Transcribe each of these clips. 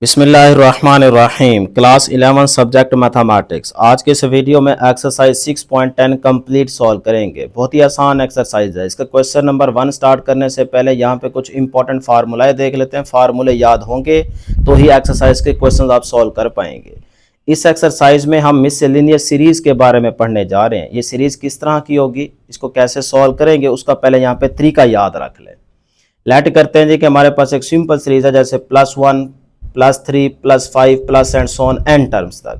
बिस्मिल्लाहिर्रहमानिर्रहीम। Class 11 subject mathematics. आज के इस वीडियो में एक्सरसाइज 6.10 कंप्लीट सॉल्व करेंगे। बहुत ही आसान एक्सरसाइज है। इसका क्वेश्चन नंबर 1 स्टार्ट करने से पहले यहाँ पे कुछ इंपॉर्टेंट फार्मूलाए देख लेते हैं। फार्मूले याद होंगे तो ही एक्सरसाइज के क्वेश्चन आप सॉल्व कर पाएंगे। इस एक्सरसाइज में हम मिससेलेनियस सीरीज के बारे में पढ़ने जा रहे हैं। ये सीरीज किस तरह की होगी, इसको कैसे सॉल्व करेंगे, उसका पहले यहाँ पे तरीका याद रख लें। लेट करते हैं जी कि हमारे पास एक सिंपल सीरीज है, जैसे +1 +3 +5 plus and so on n terms तक।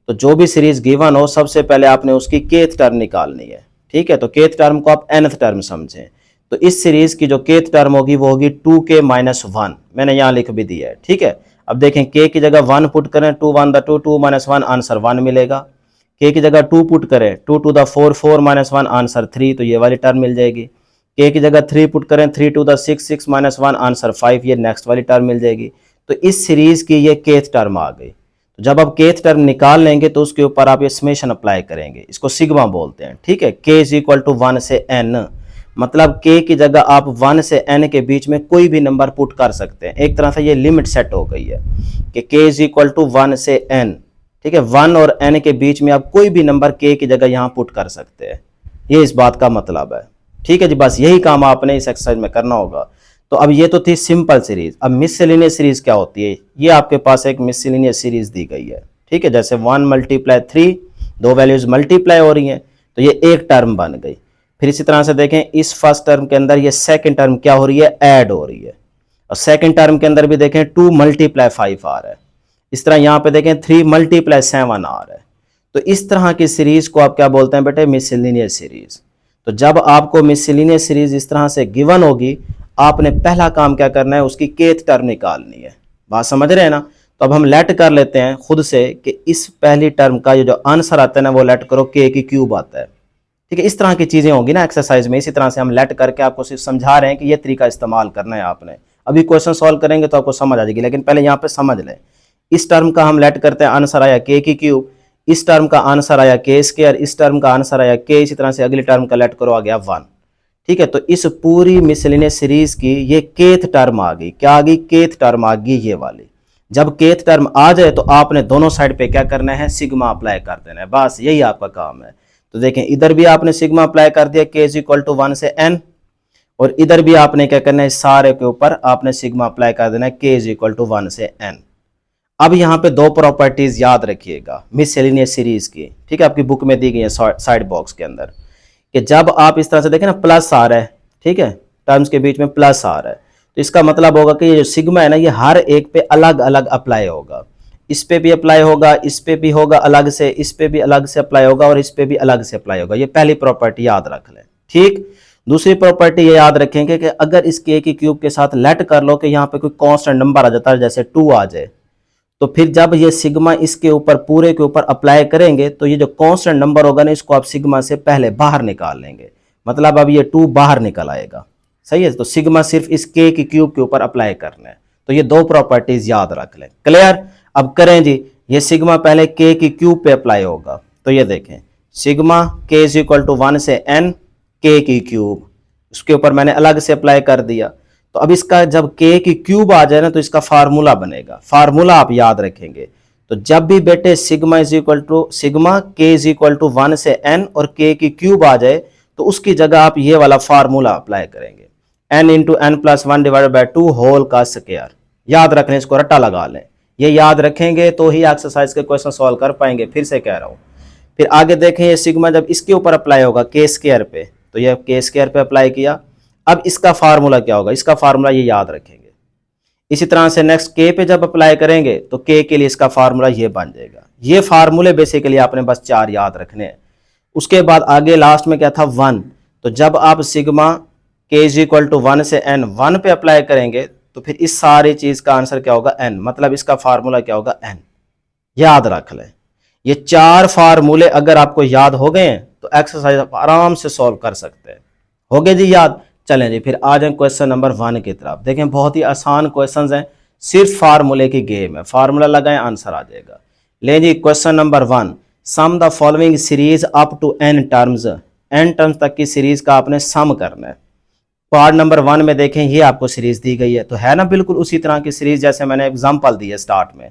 तो जो भी सीरीज गिवन हो सबसे पहले आपने उसकी kth टर्म निकालनी है। ठीक है, तो kth टर्म को आप nth टर्म समझें। तो इस सीरीज की जो kth टर्म होगी वो होगी 2k-1। मैंने यहाँ लिख भी दिया है। ठीक है, अब देखें k की जगह 1 पुट करें, 2 1 द 2 2 - 1 आंसर 1 मिलेगा। k की जगह 2 पुट करें, 2 2 द 4 4 - 1 आंसर 3, तो ये वाली टर्म मिल जाएगी। k की जगह 3 पुट करें, 3 2 द 6 6 - 1 आंसर 5, ये नेक्स्ट वाली टर्म मिल जाएगी। तो इस सीरीज की ये kth टर्म आ गई। तो जब आप kth टर्म निकाल लेंगे तो उसके ऊपर आप ये समेशन अप्लाई करेंगे, इसको सिग्मा बोलते हैं। ठीक है, k = 1 से n, मतलब k की जगह आप 1 से n के बीच में कोई भी नंबर पुट कर सकते हैं। एक तरह से ये लिमिट सेट हो गई है कि k = 1 से n। ठीक है, 1 और n के बीच में आप कोई भी नंबर k की जगह यहाँ पुट कर सकते हैं। ये इस बात का मतलब है। ठीक है जी, बस यही काम आपने इस एक्सरसाइज में करना होगा। तो अब ये तो थी सिंपल सीरीज। अब मिससेलेनियस सीरीज क्या होती है, ये आपके पास एक मिससेलेनियस सीरीज दी गई है। ठीक है, जैसे 1 × 3, दो वैल्यूज मल्टीप्लाई हो रही हैं तो ये एक टर्म बन गई। फिर इसी तरह से देखें, इस फर्स्ट टर्म के अंदर ये सेकंड टर्म क्या हो रही है, ऐड हो रही है। और सेकंड टर्म के अंदर भी देखें 2 × 5 आ रहा है। इस तरह यहाँ पे देखें 3 × 7 आ रहा है। तो इस तरह की सीरीज को आप क्या बोलते हैं बेटे, मिससेलेनियस सीरीज। तो जब आपको मिससेलेनियस सीरीज इस तरह से गिवन होगी, आपने पहला काम क्या करना है, उसकी kth टर्म निकालनी है। बात समझ रहे हैं ना। तो अब हम लेट कर लेते हैं खुद से कि इस पहली टर्म का ये जो आंसर आता है ना, वो लेट करो k³ आता है। ठीक है, इस तरह की चीजें होंगी ना एक्सरसाइज में। इसी तरह से हम लेट करके आपको सिर्फ समझा रहे हैं कि ये तरीका इस्तेमाल करना है आपने। अभी क्वेश्चन सॉल्व करेंगे तो आपको समझ आ जाएगी, लेकिन पहले यहाँ पे समझ लें। इस टर्म का हम लेट करते हैं, आंसर आया k³। इस टर्म का आंसर आया k²। इस टर्म का आंसर आया k। इसी तरह से अगली टर्म का लेट करो, आ गया 1। ठीक है, तो इस पूरी मिससेलेनियस सीरीज की ये kth टर्म आ गई। क्या आ गई, kth टर्म आ गई ये वाली। जब kth टर्म आ जाए तो आपने दोनों साइड पे क्या करना है, सिग्मा अप्लाई कर देना है। बस यही आपका काम है। तो देखें, इधर भी आपने सिग्मा अप्लाई कर दिया, k = 1 से n, और इधर भी आपने क्या करना है, सारे के ऊपर आपने सिग्मा अप्लाई कर देना है, k = 1 से n। अब यहाँ पे दो प्रॉपर्टीज याद रखिएगा मिससेलेनियस सीरीज की। ठीक है, आपकी बुक में दी गई है साइड बॉक्स के अंदर, कि जब आप इस तरह से देखें ना, प्लस आ रहा है, ठीक है, टर्म्स के बीच में प्लस आ रहा है, तो इसका मतलब होगा कि ये जो सिग्मा है ना, ये हर एक पे अलग अलग अप्लाई होगा। इस पे भी अप्लाई होगा, इस पे भी होगा अलग से, इस पे भी अलग से अप्लाई होगा, और इस पे भी अलग से अप्लाई होगा। ये पहली प्रॉपर्टी याद रख लें। ठीक, दूसरी प्रॉपर्टी ये याद रखेंगे कि अगर इस k³ के साथ लेट कर लो कि यहाँ पे कोई कांस्टेंट नंबर आ जाता है, जैसे 2 आ जाए, तो फिर जब ये सिग्मा इसके ऊपर पूरे के ऊपर अप्लाई करेंगे तो ये जो कांस्टेंट नंबर होगा ना, इसको आप सिग्मा से पहले बाहर निकाल लेंगे। मतलब अब ये 2 बाहर निकल आएगा। सही है, तो सिग्मा सिर्फ इस k³ के ऊपर अप्लाई करना है। तो ये दो प्रॉपर्टीज याद रख लें। क्लियर। अब करें जी, ये सिग्मा पहले k³ पे अप्लाई होगा। तो ये देखें, सिग्मा k = 1 से n k³, उसके ऊपर मैंने अलग से अप्लाई कर दिया। तो अब इसका जब k³ आ जाए ना, तो इसका फार्मूला बनेगा। फार्मूला आप याद रखेंगे। तो जब भी बेटे सिग्मा k = 1 से n और k³ आ जाए, तो उसकी जगह आप ये वाला फार्मूला अप्लाई करेंगे, n × n + 1 / 2 होल का स्क्वायर। याद रखने, इसको रट्टा लगा लें। ये याद रखेंगे तो ही एक्सरसाइज के क्वेश्चन सॉल्व कर पाएंगे। फिर से कह रहा हूँ। फिर आगे देखें, ये सिग्मा जब इसके ऊपर अप्लाई होगा k² पे, तो ये k² पे अप्लाई किया। अब इसका फार्मूला क्या होगा, इसका फार्मूला ये याद रखेंगे। इसी तरह से नेक्स्ट k पे जब अप्लाई करेंगे तो k के लिए इसका फार्मूला ये बन जाएगा। ये फार्मूले बेसिकली आपने बस 4 याद रखने हैं। उसके बाद आगे लास्ट में क्या था, 1। तो जब आप सिग्मा k = 1 से n 1 पे अप्लाई करेंगे तो फिर इस सारी चीज का आंसर क्या होगा, n। मतलब इसका फार्मूला क्या होगा, n। याद रख लें। ये 4 फार्मूले अगर आपको याद हो गए हैं तो एक्सरसाइज आप आराम से सॉल्व कर सकते हैं। हो गए जी याद। चलें जी, फिर आ जाए क्वेश्चन नंबर 1 की तरफ। देखें, बहुत ही आसान क्वेश्चंस हैं, सिर्फ फार्मूले की गेम है। फार्मूला लगाएं, आंसर आ जाएगा। लें जी, question number 1, sum the following series up to n terms. n terms तक की सीरीज का आपने सम करना है। पार्ट नंबर 1 में देखें ये आपको सीरीज दी गई है, तो है ना बिल्कुल उसी तरह की सीरीज जैसे मैंने एग्जांपल दी है स्टार्ट में।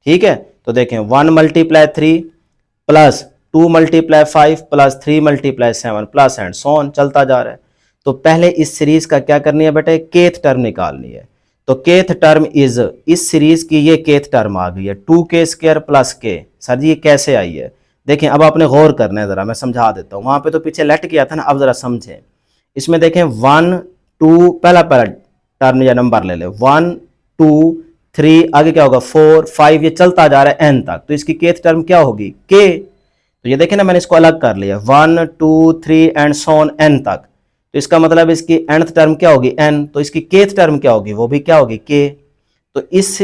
ठीक है, तो देखें 1 multiply 3 plus 2 multiply 5 plus 3 multiply 7 plus and so on चलता जा रहा है। तो पहले इस सीरीज का क्या करनी है बेटे, केथ टर्म निकालनी है। तो केथ टर्म इज, इस सीरीज की ये केथ टर्म आ गई है 2k² प्लस के। सर जी ये कैसे आई है, देखें अब आपने गौर करना है, जरा मैं समझा देता हूं। वहां पे तो पीछे लेट किया था ना, अब जरा समझें। इसमें देखें 1 2 पहला टर्म या नंबर ले ले, 1 2 3, आगे क्या होगा 4 5, ये चलता जा रहा है एन तक। तो इसकी केथ टर्म क्या होगी, के। तो ये देखें ना मैंने इसको अलग कर लिया, 1 2 3 एंड सो ऑन एन तक। तो इसका मतलब इसकी nth टर्म क्या होगी एन, तो इसकी केथ टर्म क्या होगी, वो भी क्या होगी के। तो इस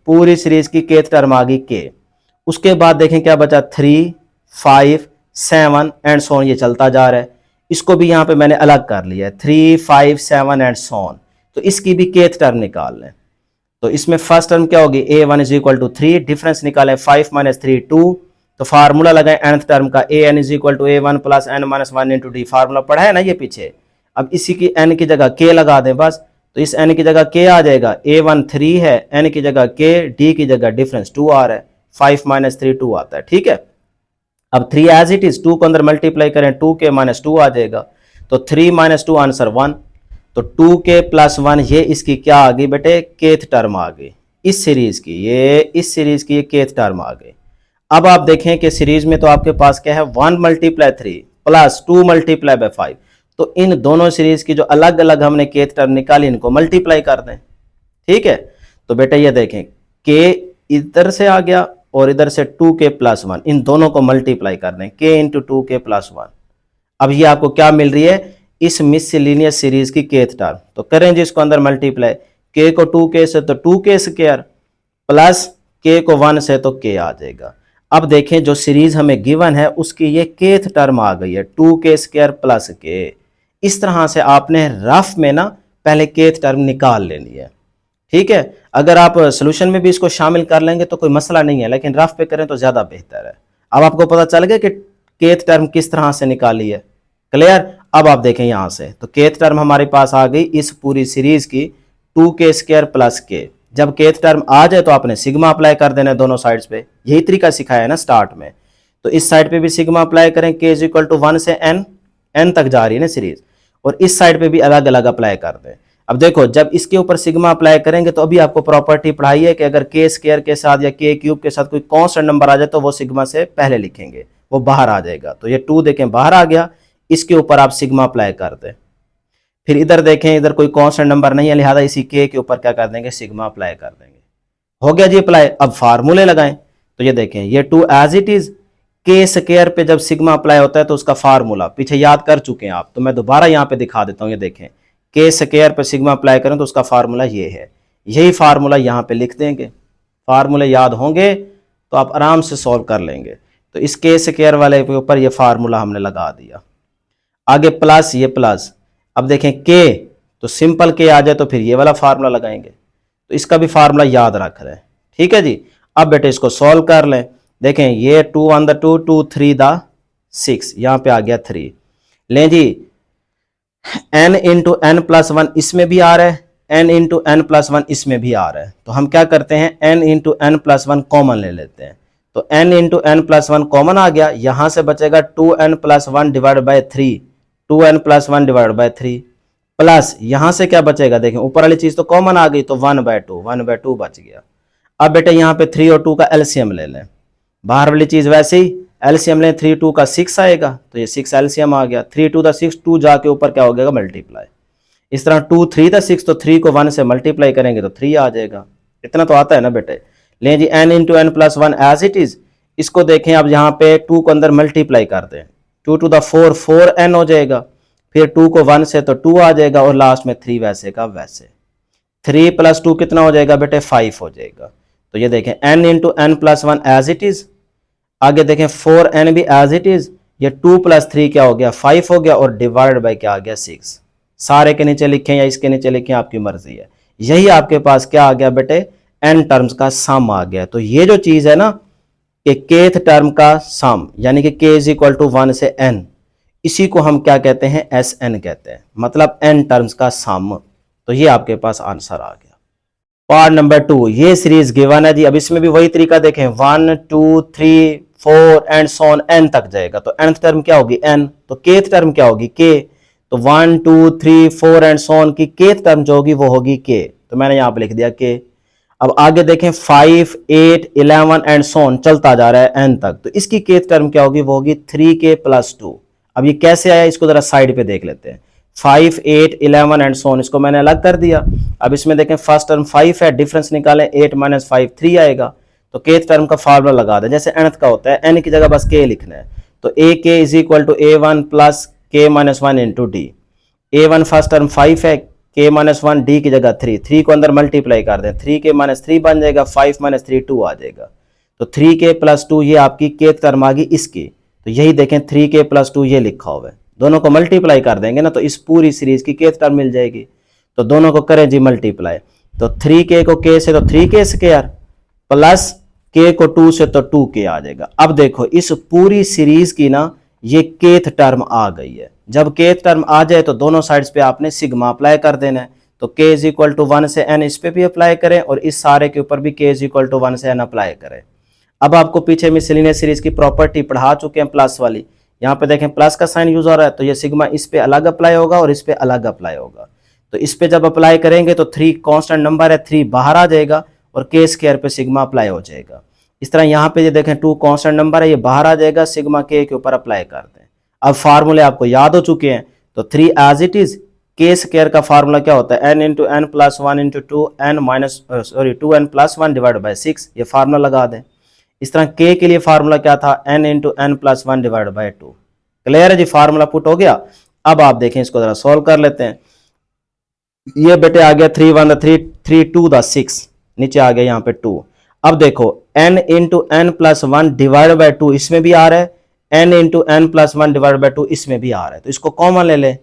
पूरी सीरीज की केथ टर्म आ गई के। उसके बाद देखें क्या बचा, 3 5 7 एंड सो ऑन, ये चलता जा रहा है। इसको भी यहां पे मैंने अलग कर लिया है 3 5 7 एंड सो ऑन। तो इसकी भी केथ टर्म निकाल लें। तो इसमें फर्स्ट टर्म क्या होगी, a1 is equal to 3, difference निकालें 5 माइनस 3 2। तो फार्मूला लगाएं nth टर्म का, an is equal to a1 plus n minus 1 into d. Formula पढ़ा है ना ये पीछे। अब इसी की n की जगह k लगा दें बस। तो इस n की जगह k आ जाएगा, a1 3 है, n की जगह k, d की जगह डिफरेंस 2 आ रहा है, 5 माइनस 3 2 आता है। ठीक है, अब 3 एज इट इज, 2 को अंदर मल्टीप्लाई करें 2k माइनस 2 आ जाएगा। तो 3 माइनस 2 आंसर 1। तो 2k प्लस 1, ये इसकी क्या आ गई बेटे, केथ टर्म आ गई इस सीरीज की। ये इस सीरीज की ये केथ टर्म आ गई। अब आप देखें कि सीरीज में तो आपके पास क्या है, 1 मल्टीप्लाई 3 प्लस 2 मल्टीप्लाई बाय 5। तो इन दोनों सीरीज की जो अलग अलग हमने केथ टर्म निकाली, इनको मल्टीप्लाई कर दें। ठीक है, तो बेटा ये देखें k इधर से आ गया और इधर से 2k प्लस 1, इन दोनों को मल्टीप्लाई कर दें, k इंटू 2k प्लस 1। अब ये आपको क्या मिल रही है, इस मिससेलेनियस सीरीज की केथ टर्म। तो करें जी इसको अंदर मल्टीप्लाई, k को 2k से तो 2k² प्लस k को 1 से तो k आ जाएगा। अब देखें जो सीरीज हमें गिवन है उसकी ये केथ टर्म आ गई है 2k² प्लस k। इस तरह से आपने रफ में ना पहले केथ टर्म निकाल लेनी है। ठीक है, अगर आप सोल्यूशन में भी इसको शामिल कर लेंगे तो कोई मसला नहीं है, लेकिन रफ पे करें तो ज्यादा बेहतर है। अब आपको पता चल गया कि केथ टर्म किस तरह से निकाली है, क्लियर। अब आप देखें यहां से, तो केथ टर्म हमारे पास आ गई इस पूरी सीरीज की 2k² प्लस k। जब केथ टर्म आ जाए तो आपने सिग्मा अप्लाई कर देना है दोनों साइड्स पे, यही तरीका सिखाया है ना स्टार्ट में। तो इस साइड पे भी सिग्मा अप्लाई करें, k इज इक्वल टू 1 से n तक जा रही है ना सीरीज, और इस साइड पे भी अलग अलग अप्लाई कर दें। अब देखो जब इसके ऊपर सिग्मा अप्लाई करेंगे तो अभी आपको प्रॉपर्टी पढ़ाई है कि अगर k² के साथ या k³ के साथ कोई कांस्टेंट नंबर आ जाए तो वो सिग्मा से पहले लिखेंगे, वो बाहर आ जाएगा। तो ये 2 देखें बाहर आ गया, इसके ऊपर आप सिग्मा अप्लाई कर दें। फिर इधर देखें, इधर कोई कांस्टेंट नंबर नहीं है, लिहाजा इसी k के ऊपर क्या कर देंगे, सिग्मा अप्लाई कर देंगे। हो गया जी अप्लाई। अब फार्मूले लगाएं, तो ये देखें ये 2 एज इट इज, k² पे जब सिग्मा अप्लाई होता है तो उसका फार्मूला पीछे याद कर चुके हैं आप, तो मैं दोबारा यहाँ पे दिखा देता हूँ। ये देखें k² पे सिग्मा अप्लाई करें तो उसका फार्मूला ये है, यही फार्मूला यहाँ पे लिख देंगे। फार्मूले याद होंगे तो आप आराम से सॉल्व कर लेंगे। तो इस k² वाले के ऊपर ये फार्मूला हमने लगा दिया, आगे प्लस ये प्लस। अब देखें k, तो सिंपल k आ जाए तो फिर ये वाला फार्मूला लगाएंगे, तो इसका भी फार्मूला याद रख रहे हैं। ठीक है जी, अब बेटे इसको सॉल्व कर लें। देखें ये 2 1 द 2 2 3 द 6, यहां पे आ गया 3। लें जी n इंटू n प्लस 1 इसमें भी आ रहा है, n इंटू n प्लस 1 इसमें भी आ रहा है। तो हम क्या करते हैं, n into n plus 1 common ले लेते हैं। तो n into n plus 1 common आ गया, यहां से बचेगा 2n plus 1 divide by 3, 2n plus 1 divide by 3, plus यहां से क्या बचेगा, देखें ऊपर वाली चीज तो कॉमन आ गई तो 1/2 बच गया। अब बेटे यहाँ पे 3 और 2 का एलसीएम ले लें, बाहर वाली चीज वैसे ही एलसीएम लें, 3 2 का 6 आएगा, तो ये 6 एलसीएम आ गया। 3 2 द 6, 2 जाके ऊपर क्या हो गया मल्टीप्लाई। इस तरह 2 3 द 6, तो 3 को 1 से मल्टीप्लाई करेंगे तो 3 आ जाएगा। इतना तो आता है ना बेटे। लें जी n into n plus 1 as it is, इसको देखें अब यहाँ पे 2 को अंदर मल्टीप्लाई कर दें, 2 टू द 4 4n हो जाएगा, फिर 2 को 1 से तो 2 आ जाएगा, और लास्ट में 3 वैसे का वैसे। 3 प्लस 2 कितना हो जाएगा बेटे, 5 हो जाएगा। तो ये देखें n into n plus 1 as it is, आगे देखें 4n भी एज इट इज, ये 2 प्लस 3 क्या हो गया 5 हो गया, और डिवाइड बाय क्या आ गया 6। सारे के नीचे लिखें या इसके नीचे लिखें, आपकी मर्जी है। यही आपके पास क्या आ गया बेटे, n टर्म्स का सम आ गया। तो ये जो चीज है ना कि केथ टर्म का सम, यानी कि k इज इक्वल टू 1 से n, इसी को हम क्या कहते हैं, एस एन कहते हैं, मतलब एन टर्म्स का सम। तो ये आपके पास आंसर आ गया। पार्ट नंबर 2, ये सीरीज गिवन है जी। अब इसमें भी वही तरीका देखें, 1 2 3 4 एंड सो ऑन एन तक जाएगा। तो nth टर्म क्या होगी, एन। तो केथ टर्म क्या होगी, के। तो 1 2 3 4 एंड सो ऑन की केथ टर्म जो होगी वो होगी के। तो मैंने यहां पे लिख दिया के। अब आगे देखें 5 8 11 एंड सो ऑन चलता जा रहा है एन तक। तो इसकी केथ टर्म क्या होगी, वो होगी 3k + 2। अब ये कैसे आया, इसको जरा साइड पे देख लेते हैं। 5 8 11 एंड सो ऑन, इसको मैंने अलग कर दिया। अब इसमें देखें फर्स्ट टर्म 5 है, डिफरेंस निकालें, 8 - 5 3 आएगा। तो केथ टर्म का फार्मूला लगा दें, जैसे nth का होता है, n की जगह बस k लिखना है। तो ak = a1 + k - 1 * d। a1 first term 5 है, k - 1 d की जगह 3, 3 को अंदर मल्टीप्लाई कर दें, 3k - 3 बन जाएगा, 5 - 3 2 आ जाएगा। तो 3k + 2 ये आपकी केथ टर्म आ गई इसकी। तो यही देखें 3k + 2 ये लिखा हुआ है, दोनों को मल्टीप्लाई कर देंगे ना तो इस पूरी सीरीज की केथ टर्म मिल जाएगी। तो दोनों को करें जी मल्टीप्लाई। तो 3k को k से तो 3k² प्लस k को 2 से तो 2k आ जाएगा। अब देखो इस पूरी सीरीज की ना ये केथ टर्म आ गई है। जब केथ टर्म आ जाए तो दोनों साइड्स पे आपने सिग्मा अप्लाई कर देना है। तो k = 1 से n इस पे भी अप्लाई करें और इस सारे के ऊपर भी k = 1 से n अप्लाई करें। अब आपको पीछे मिसलिनियस सीरीज की प्रॉपर्टी पढ़ा चुके हैं, प्लस वाली। यहाँ पे देखें प्लस का साइन यूज हो रहा है, तो ये सिग्मा इस पे अलग अप्लाई होगा और इस पे अलग अप्लाई होगा। तो इस पे जब अप्लाई करेंगे तो 3 कांस्टेंट नंबर है, 3 बाहर आ जाएगा और k² पे सिग्मा अप्लाई हो जाएगा। इस तरह यहाँ पे ये देखें 2 कांस्टेंट नंबर है, ये बाहर आ जाएगा, सिग्मा k के ऊपर अप्लाई कर दें। अब फार्मूले आपको याद हो चुके हैं। तो 3 एज इट इज, k² का फार्मूला क्या होता है, n × n + 1 × 2 n 2n + 1 / 6। ये फार्मूला लगा दें। इस तरह k के लिए फार्मूला क्या था, n × n + 1 / 2। क्लियर है जी, फार्मूला पुट हो गया। अब आप देखें इसको जरा सॉल्व कर लेते हैं। ये बेटे आ गया 3 1 3 3 2 6, नीचे आ गया यहाँ पे 2। अब देखो n × n + 1 / 2 इसमें भी आ रहा है, n × n + 1 / 2 इसमें भी आ रहा है। तो इसको कॉमन ले लें।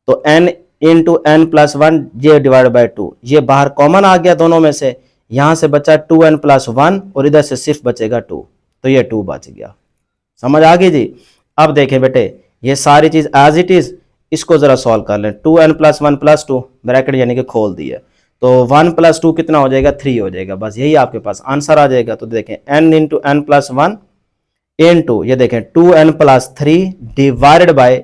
तो n × n + 1 ये / 2, ये बाहर कॉमन आ गया दोनों में से। यहां से बचा 2n + 1 और इधर से सिर्फ बचेगा 2, तो ये 2 बच गया। समझ आ गई जी। अब देखें बेटे ये सारी चीज एज इट इज, इसको जरा सॉल्व कर लें। 2n + 1 + 2 ब्रैकेट यानी कि खोल दिया, तो 1 + 2 कितना हो जाएगा, 3 हो जाएगा। बस यही आपके पास आंसर आ जाएगा। तो देखें n × n + 1 * ये देखें 2n + 3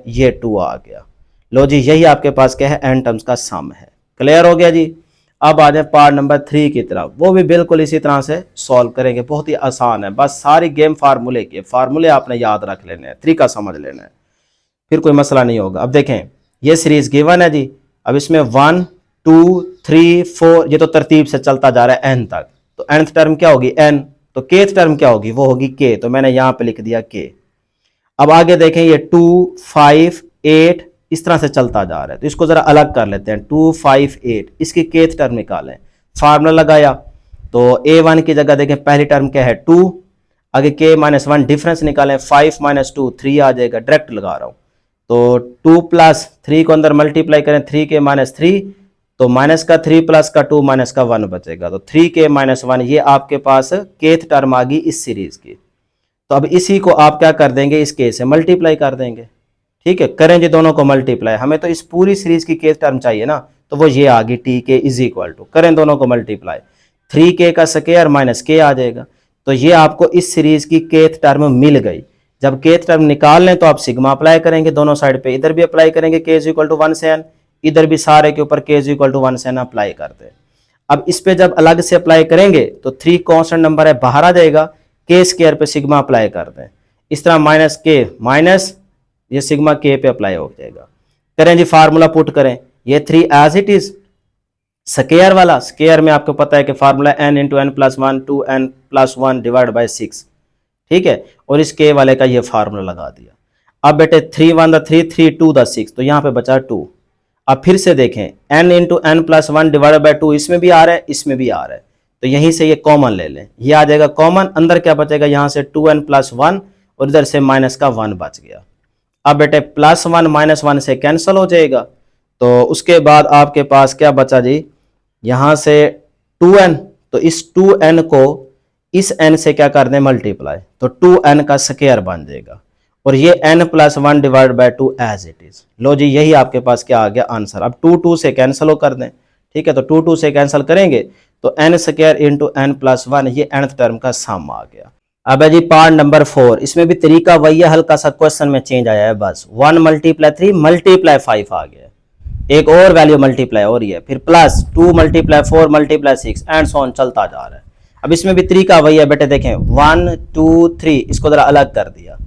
/ ये 2 आ गया। लो जी, यही आपके पास क्या है, n टर्म्स का सम है। क्लियर हो गया जी। अब आ जाए पार्ट नंबर 3 की तरफ, वो भी बिल्कुल इसी तरह से सॉल्व करेंगे, बहुत ही आसान है। बस सारी गेम फार्मूले की, फार्मूले आपने याद रख लेने हैं, तरीका समझ लेना है, फिर कोई मसला नहीं होगा। अब देखें ये सीरीज गिवन है जी। अब इसमें 1 2 3 4 ये तो तरतीब से चलता जा रहा है n तक। तो nth टर्म क्या होगी, n। तो kth टर्म क्या होगी, वो होगी k। तो मैंने यहां पे लिख दिया k। अब आगे देखें ये 2 5 8 इस तरह से चलता जा रहा है। तो इसको जरा अलग कर लेते हैं। 2 5 8 इसकी kth टर्म निकालें, फार्मूला लगाया। तो a1 की जगह देखें पहली टर्म क्या है 2, आगे k - 1 डिफरेंस निकालें, 5 - 2 3 आ जाएगा, डायरेक्ट लगा रहा हूं। तो 2 + 3 को अंदर मल्टीप्लाई करें, 3k - 3, तो माइनस का 3 प्लस का 2 माइनस का 1 बचेगा। तो 3k - 1 ये आपके पास kth टर्म आ गई इस सीरीज की। तो अब इसी को आप क्या कर देंगे, इस k से मल्टीप्लाई कर देंगे। ठीक है, करें जी दोनों को मल्टीप्लाई, हमें तो इस पूरी सीरीज की kth टर्म चाहिए ना। तो वो ये आ गई tk = करें दोनों को मल्टीप्लाई, 3k का स्क्वायर माइनस k आ जाएगा। तो ये आपको इस सीरीज की kth टर्म मिल गई। जब kth टर्म निकाल लें तो आप सिग्मा अप्लाई करेंगे दोनों साइड पे, इधर भी अप्लाई करेंगे k = 1 से n, इधर भी सारे के ऊपर k = 1 से n अप्लाई करते हैं। अब इस पे जब अलग से अप्लाई करेंगे तो 3 कांस्टेंट नंबर है बाहर आ जाएगा, k² पे सिग्मा अप्लाई कर दें। इस तरह माइनस k माइनस ये सिग्मा k पे अप्लाई हो जाएगा। करें जी फार्मूला पुट करें, ये 3 एज इट इज, स्क्वायर वाला, स्क्वायर में आपको पता है कि फार्मूला n × n + 1 2n + 1 / 6। ठीक है, और इस k वाले का ये फार्मूला लगा दिया। अब बेटे 3 1 3 3 2 6, तो यहाँ पे बचा 2। अब फिर से देखें n × n + 1 / 2 इसमें भी आ रहा है, इसमें भी आ रहा है। तो यहीं से ये कॉमन ले लें, ये आ जाएगा कॉमन, अंदर क्या बचेगा, यहाँ से 2n + 1 और इधर से माइनस का 1 बच गया। अब बेटे +1 - 1 से कैंसिल हो जाएगा। तो उसके बाद आपके पास क्या बचा जी, यहाँ से 2n, तो इस 2n को इस n से क्या कर दें मल्टीप्लाई, तो 2n का स्क्वायर बन जाएगा। और ये n plus 1 divide by 2 as it is. लो जी, यही आपके पास क्या आ गया आंसर। अब 2 2 से कैंसिल कर दें, ठीक है, तो 2 2 से कैंसिल करेंगे तो n square into n plus 1, ये nth टर्म का सम आ गया। अब है जी पार्ट नंबर 4, इसमें भी तरीका वही है, हल्का सा क्वेश्चन में चेंज आया है बस। 1 मल्टीप्लाई 3 मल्टीप्लाई 5 आ गया, एक और वैल्यू मल्टीप्लाई हो रही है, फिर plus 2 multiply 4 multiply 6 and so on चलता जा रहा है। अब इसमें भी तरीका वही है बेटे, देखें 1 2 3, इसको जरा अलग कर दिया,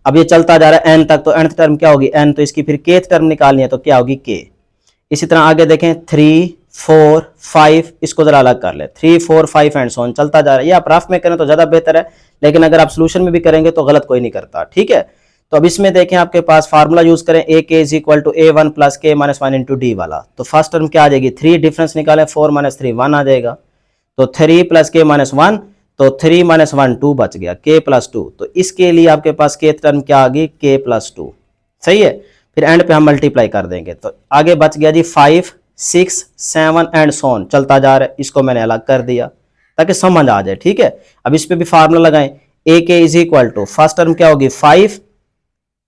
अब ये चलता जा रहा है n तक, तो nth टर्म क्या होगी n, तो इसकी फिर kth टर्म निकालनी है तो क्या होगी k। इसी तरह आगे देखें 3 4 5, इसको जरा अलग कर ले, 3 4 5 एंड सो ऑन चलता जा रहा है। ये आप रफ में करें तो ज्यादा बेहतर है, लेकिन अगर आप सोल्यूशन में भी करेंगे तो गलत कोई नहीं करता, ठीक है। तो अब इसमें देखें आपके पास फार्मूला यूज करें, a k is equal to a one plus k minus 1 into d वाला। तो फर्स्ट टर्म क्या आ जाएगी 3, डिफरेंस निकालें 4 माइनस 3 1 आ जाएगा, तो 3 प्लस के माइनस 1, तो 3 माइनस 1 2 बच गया, k प्लस 2, तो इसके लिए आपके पास k टर्म क्या आ गई k प्लस 2, सही है। फिर एंड पे हम मल्टीप्लाई कर देंगे, तो आगे बच गया जी 5 6 7 एंड सो ऑन चलता जा रहा है, इसको मैंने अलग कर दिया ताकि समझ आ जाए, ठीक है। अब इस पे भी फार्मूला लगाएं, a k is equal to first term क्या होगी 5,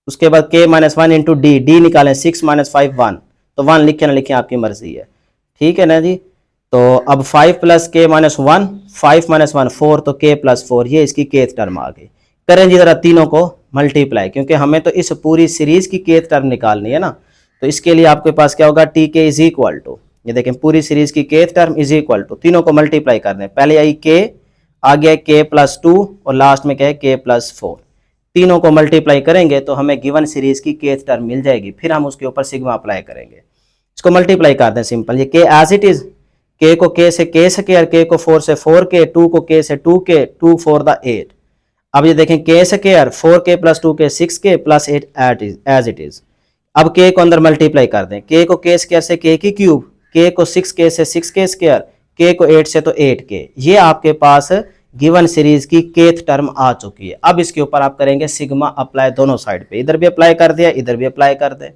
उसके बाद k minus 1 into d, d निकालें 6 माइनस 5 1, तो 1 लिखे ना लिखे आपकी मर्जी है, ठीक है ना जी। तो अब 5 प्लस के माइनस 1, 5 माइनस 1 4, तो k प्लस 4, ये इसकी kth टर्म आ गई। करें जी जरा तीनों को मल्टीप्लाई, क्योंकि हमें तो इस पूरी सीरीज की kth टर्म निकालनी है ना। तो इसके लिए आपके पास क्या होगा टी के इज इक्वल टू, ये देखें पूरी सीरीज की kth term is equal to, तीनों को मल्टीप्लाई कर दें, पहले आई k, आ गया k प्लस 2 और लास्ट में क्या है k प्लस 4। तीनों को मल्टीप्लाई करेंगे तो हमें गिवन सीरीज की kth टर्म मिल जाएगी, फिर हम उसके ऊपर सिग्मा अप्लाई करेंगे। इसको मल्टीप्लाई कर दें सिंपल, ये k as it is, k को k से k स्क्वायर, k को 4 से 4k, 2 को k से 2k, 2 4 द 8। अब ये देखें k square 4k plus 2k 6k plus 8 as it is. अब k को अंदर मल्टीप्लाई कर दें, k को k स्क्वायर से k की क्यूब, k को 6k से 6k स्क्वायर, k को 8 से तो 8k, ये आपके पास गिवन सीरीज की kth टर्म आ चुकी है। अब इसके ऊपर आप करेंगे सिग्मा अप्लाई दोनों साइड पे, इधर भी अप्लाई कर दिया इधर भी अप्लाई कर दे।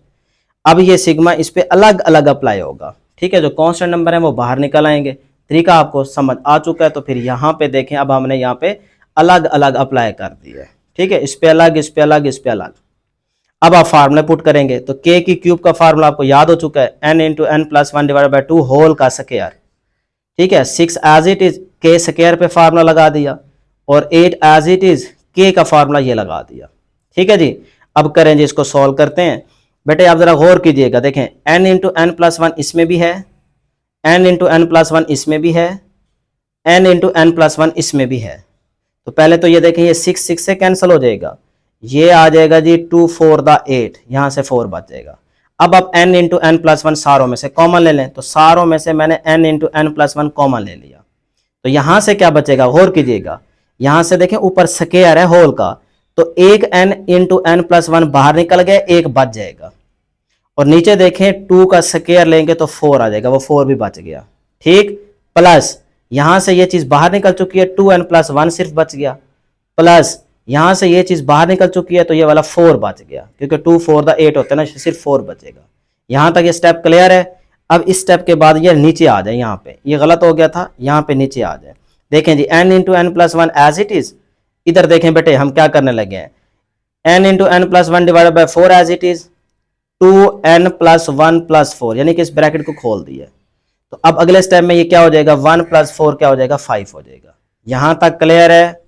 अब ये सिग्मा इस पे अलग अलग अप्लाई होगा, ठीक है, जो कांस्टेंट नंबर है वो बाहर निकल आएंगे। तरीका आपको समझ आ चुका है, तो फिर यहाँ पे देखें अब हमने यहाँ पे अलग अलग अप्लाई कर दिया है, ठीक है, इस पे अलग इस पे अलग इस पे अलग। अब आप फार्मूला पुट करेंगे, तो k की क्यूब का फार्मूला आपको याद हो चुका है, n into n plus 1 divide by 2 whole का स्क्वायर, ठीक है। 6 as it is k square पे फार्मूला लगा दिया, और 8 एज इट इज k का फार्मूला ये लगा दिया, ठीक है जी। अब करें जी इसको सॉल्व करते हैं। बेटे आप जरा गौर कीजिएगा, देखें n इंटू n प्लस 1 इसमें भी है, n इंटू n प्लस 1 इसमें भी है, n इंटू n प्लस 1 इसमें भी है। तो पहले तो ये देखें ये 6 6 से कैंसिल हो जाएगा, ये आ जाएगा जी 2 4 द 8, यहाँ से 4 बच जाएगा। अब आप n इंटू n प्लस 1 सारों में से कॉमन ले लें, तो सारों में से मैंने n into n plus 1 common ले लिया, तो यहाँ से क्या बचेगा गौर कीजिएगा, यहाँ से देखें ऊपर स्क्वायर है होल का, तो एक n इंटू n प्लस 1 बाहर निकल गया, एक बच जाएगा। और नीचे देखें 2 का स्क्वायर लेंगे तो 4 आ जाएगा, वो 4 भी बच गया, ठीक। प्लस यहाँ से ये चीज़ बाहर निकल चुकी है, 2n प्लस 1 सिर्फ बच गया, प्लस यहाँ से ये चीज़ बाहर निकल चुकी है तो ये वाला 4 बच गया, क्योंकि 2 4 द 8 होता है ना, सिर्फ 4 बचेगा। यहाँ तक ये स्टेप क्लियर है। अब इस स्टेप के बाद ये नीचे आ जाए, यहाँ पे ये गलत हो गया था, यहाँ पे नीचे आ जाए। देखें जी n into n plus 1 as it is, इधर देखें बेटे हम क्या करने लगे हैं, n into n plus 1 divided by 4 as it is, 2n plus 1 plus 4, यानी कि इस ब्रैकेट को खोल दिया। तो अब अगले स्टेप में ये क्या हो जाएगा, 1 प्लस 4 क्या हो जाएगा 5 हो जाएगा। यहाँ तक क्लियर है,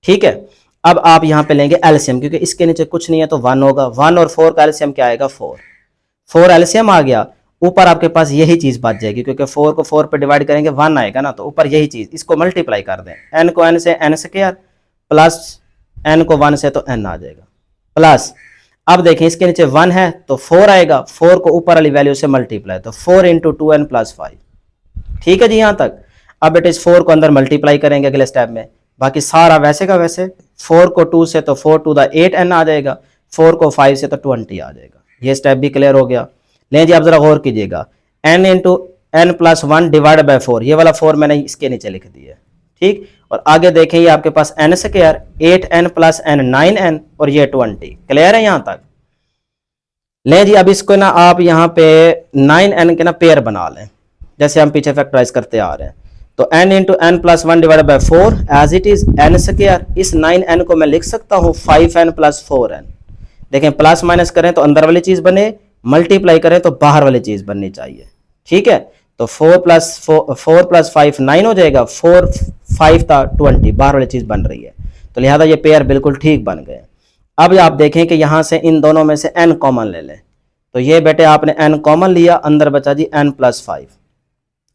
ठीक है। अब आप यहाँ पे लेंगे एलसीएम, क्योंकि इसके नीचे कुछ नहीं है तो 1 होगा, 1 और 4 का एलसीएम क्या आएगा 4 एलसीएम आ गया। ऊपर आपके पास यही चीज बच जाएगी, क्योंकि 4 को 4 पे डिवाइड करेंगे 1 आएगा ना, तो ऊपर यही चीज, इसको मल्टीप्लाई कर दें, n को n से n स्क्वायर प्लस n को 1 से तो n आ जाएगा, प्लस अब देखें इसके नीचे 1 है तो 4 आएगा, 4 को ऊपर वाली वैल्यू से मल्टीप्लाई, तो 4 इंटू 2n प्लस 5, ठीक है जी यहाँ तक। अब बेटे इस 4 को अंदर मल्टीप्लाई करेंगे अगले स्टेप में, बाकी सारा वैसे का वैसे, 4 को 2 से तो 4 टू द 8n आ जाएगा, 4 को 5 से तो 20 आ जाएगा। ये स्टेप भी क्लियर हो गया। लें जी आप जरा गौर कीजिएगा, n into n plus 1 divide by 4, ये वाला 4 मैंने इसके नीचे लिख दिया, ठीक। और आगे देखें ये आपके पास n square, 8n plus n 9n, और ये 20, क्लियर है यहाँ तक। लें जी अब इसको ना आप यहाँ पे 9n के ना पेयर बना लें, जैसे हम पीछे फैक्टराइज करते आ रहे हैं। तो n into n plus 1 divide by 4 as it is n square, इस 9n को मैं लिख सकता हूँ 5n प्लस 4n, देखें प्लस माइनस करें तो अंदर वाली चीज बने, मल्टीप्लाई करें तो बाहर वाली चीज बननी चाहिए। ठीक है, तो 4 + 5 9 हो जाएगा, 4 5 था 20, बाहर वाली चीज बन रही है, तो लिहाजा ये पेयर बिल्कुल ठीक बन गए। अब आप देखें कि यहां से इन दोनों में से n कॉमन ले लें, तो ये बेटे आपने n कॉमन लिया, अंदर बचा जी n+5,